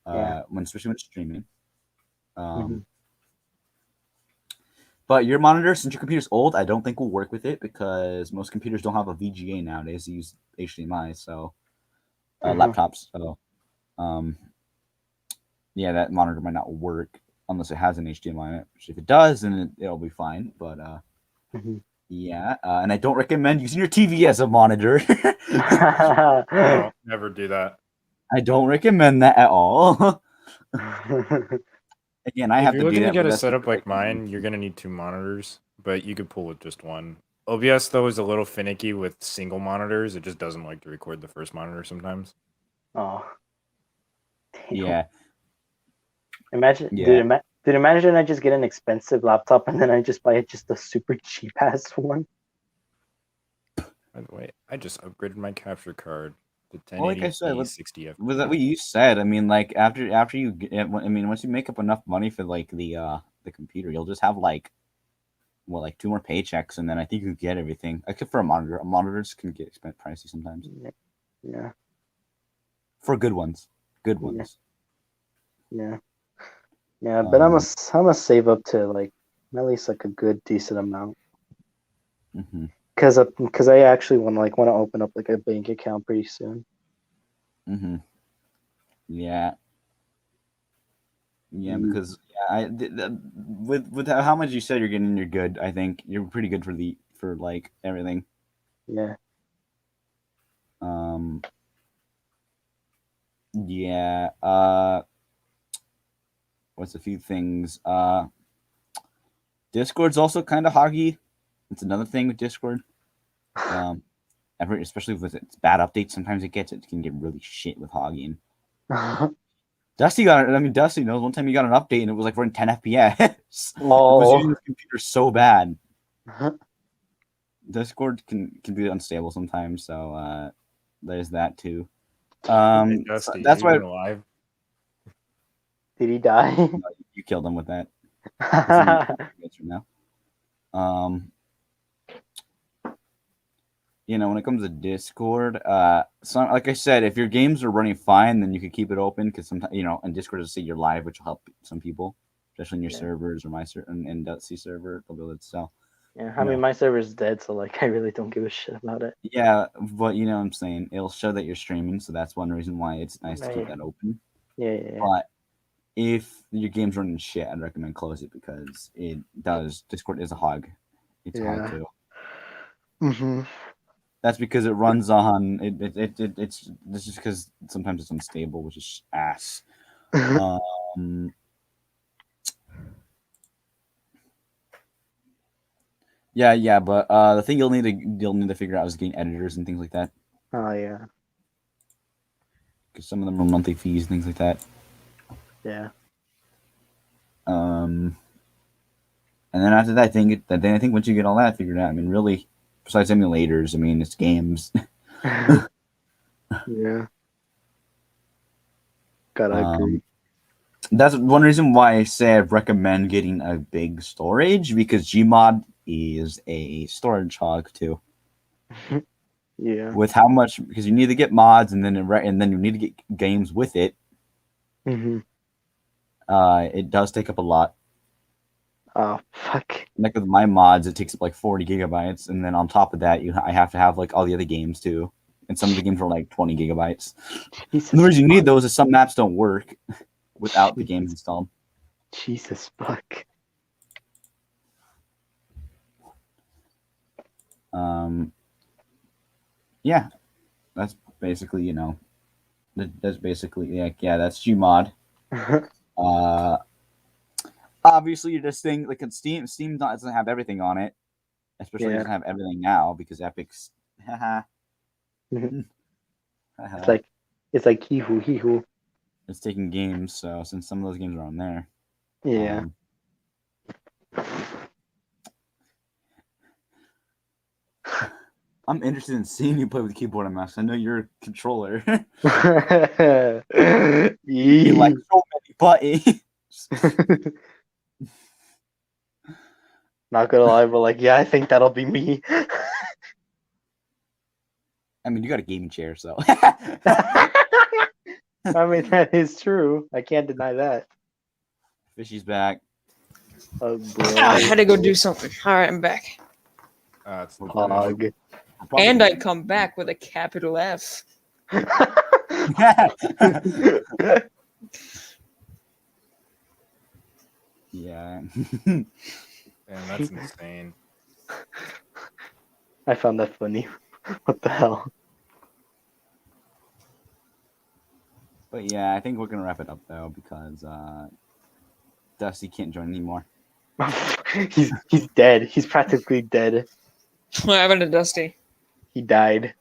especially when streaming. But your monitor, since your computer's old, I don't think will work with it because most computers don't have a VGA nowadays. They use HDMI, so laptops. So, yeah, that monitor might not work unless it has an HDMI in it. Which if it does, then it'll be fine. But yeah, and I don't recommend using your TV as a monitor. No, never do that. I don't recommend that at all. Again, I have to do that. If you're looking to get a setup like mine, you're gonna need 2 monitors, but you could pull with just one. OBS though is a little finicky with single monitors. It just doesn't like to record the first monitor sometimes. Oh, damn. Yeah. Imagine, Yeah. dude, imagine I just get an expensive laptop and then I just buy just a super cheap ass one. By the way, I just upgraded my capture card to Well, like I 1080p said, 60 FPS. was that what you said? I mean, like after you get, I mean, once you make up enough money for like the computer, you'll just have like like 2 more paychecks, and then I think you get everything. Except for a monitor. Monitors can get pricey sometimes Yeah, for good ones. Good Yeah. ones. yeah. But I'm gonna save up to like at least like a good decent amount. Mm-hmm. Because I actually want to open up like a bank account pretty soon. Mm-hmm. Yeah. Yeah, Mm. because with how much you said you're getting, you're good. I think you're pretty good for like everything. Yeah. Yeah. What's a few things? Discord's also kind of hoggy. It's another thing with Discord. Especially with its bad updates, sometimes it can get really shit with hogging. Dusty knows one time he got an update and it was like running 10 FPS. It was using his computer so bad. Discord can be unstable sometimes, so there's that too. Hey, Dusty, That's why alive. Did he die? you killed him with that. Now. When it comes to Discord, like I said, if your games are running fine, then you can keep it open because sometimes and Discord will see you're live, which will help some people, especially in your servers or my and Dusty server. They'll be able to sell. Yeah, I mean my server's dead, so like I really don't give a shit about it. Yeah, but you know what I'm saying, it'll show that you're streaming, so that's one reason why it's nice to keep that open. Yeah. But if your game's running shit, I'd recommend close it because it does. Discord is a hog. It's a hog too. Mm-hmm. That's because it runs on it's just because sometimes it's unstable, which is ass. Yeah, but the thing you'll need to figure out is getting editors and things like that. Oh yeah. Because some of them are monthly fees and things like that. Yeah. And then after that, I think once you get all that figured out, I mean, really, besides emulators, I mean, it's games. Yeah. Gotta agree. That's one reason why I say I recommend getting a big storage, because Gmod is a storage hog too. Yeah. With how much, because you need to get mods and then you need to get games with it. Mm-hmm. It does take up a lot. Oh fuck. Like with my mods, it takes up like 40 gigabytes, and then on top of that, I have to have like all the other games too, and some of the games are like 20 gigabytes. The reason you need those is some maps don't work without the games installed. Jesus fuck. Yeah, that's basically that's basically that's Gmod. Obviously, you're just saying like Steam doesn't have everything on it, especially doesn't have everything now because Epic's. It's like hee-hoo. It's taking games, so since some of those games are on there. Yeah. I'm interested in seeing you play with keyboard and mouse. I know you're a controller. You like so many buttons. Not gonna lie, but like, yeah, I think that'll be me. I mean, you got a gaming chair, so. I mean, that is true. I can't deny that. Fishy's back. Oh, I had to go do something. All right, I'm back. It's Hog. And I come back with a capital F. Yeah. Man, that's insane. I found that funny. What the hell? But yeah, I think we're gonna wrap it up though because Dusty can't join anymore. He's dead. He's practically dead. What happened to Dusty? He died.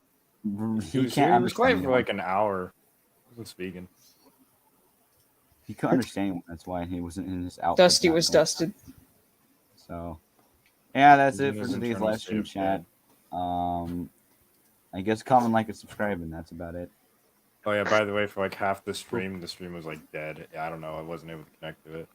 He was quiet for like an hour. He wasn't speaking. He couldn't understand. That's why he wasn't in his outfit. Dusty was dusted. So, yeah, that's He's it in for his today's internal live state stream of chat. bed. I guess comment, like, and subscribe, and that's about it. Oh yeah, by the way, for like half the stream was like dead. I don't know. I wasn't able to connect to it.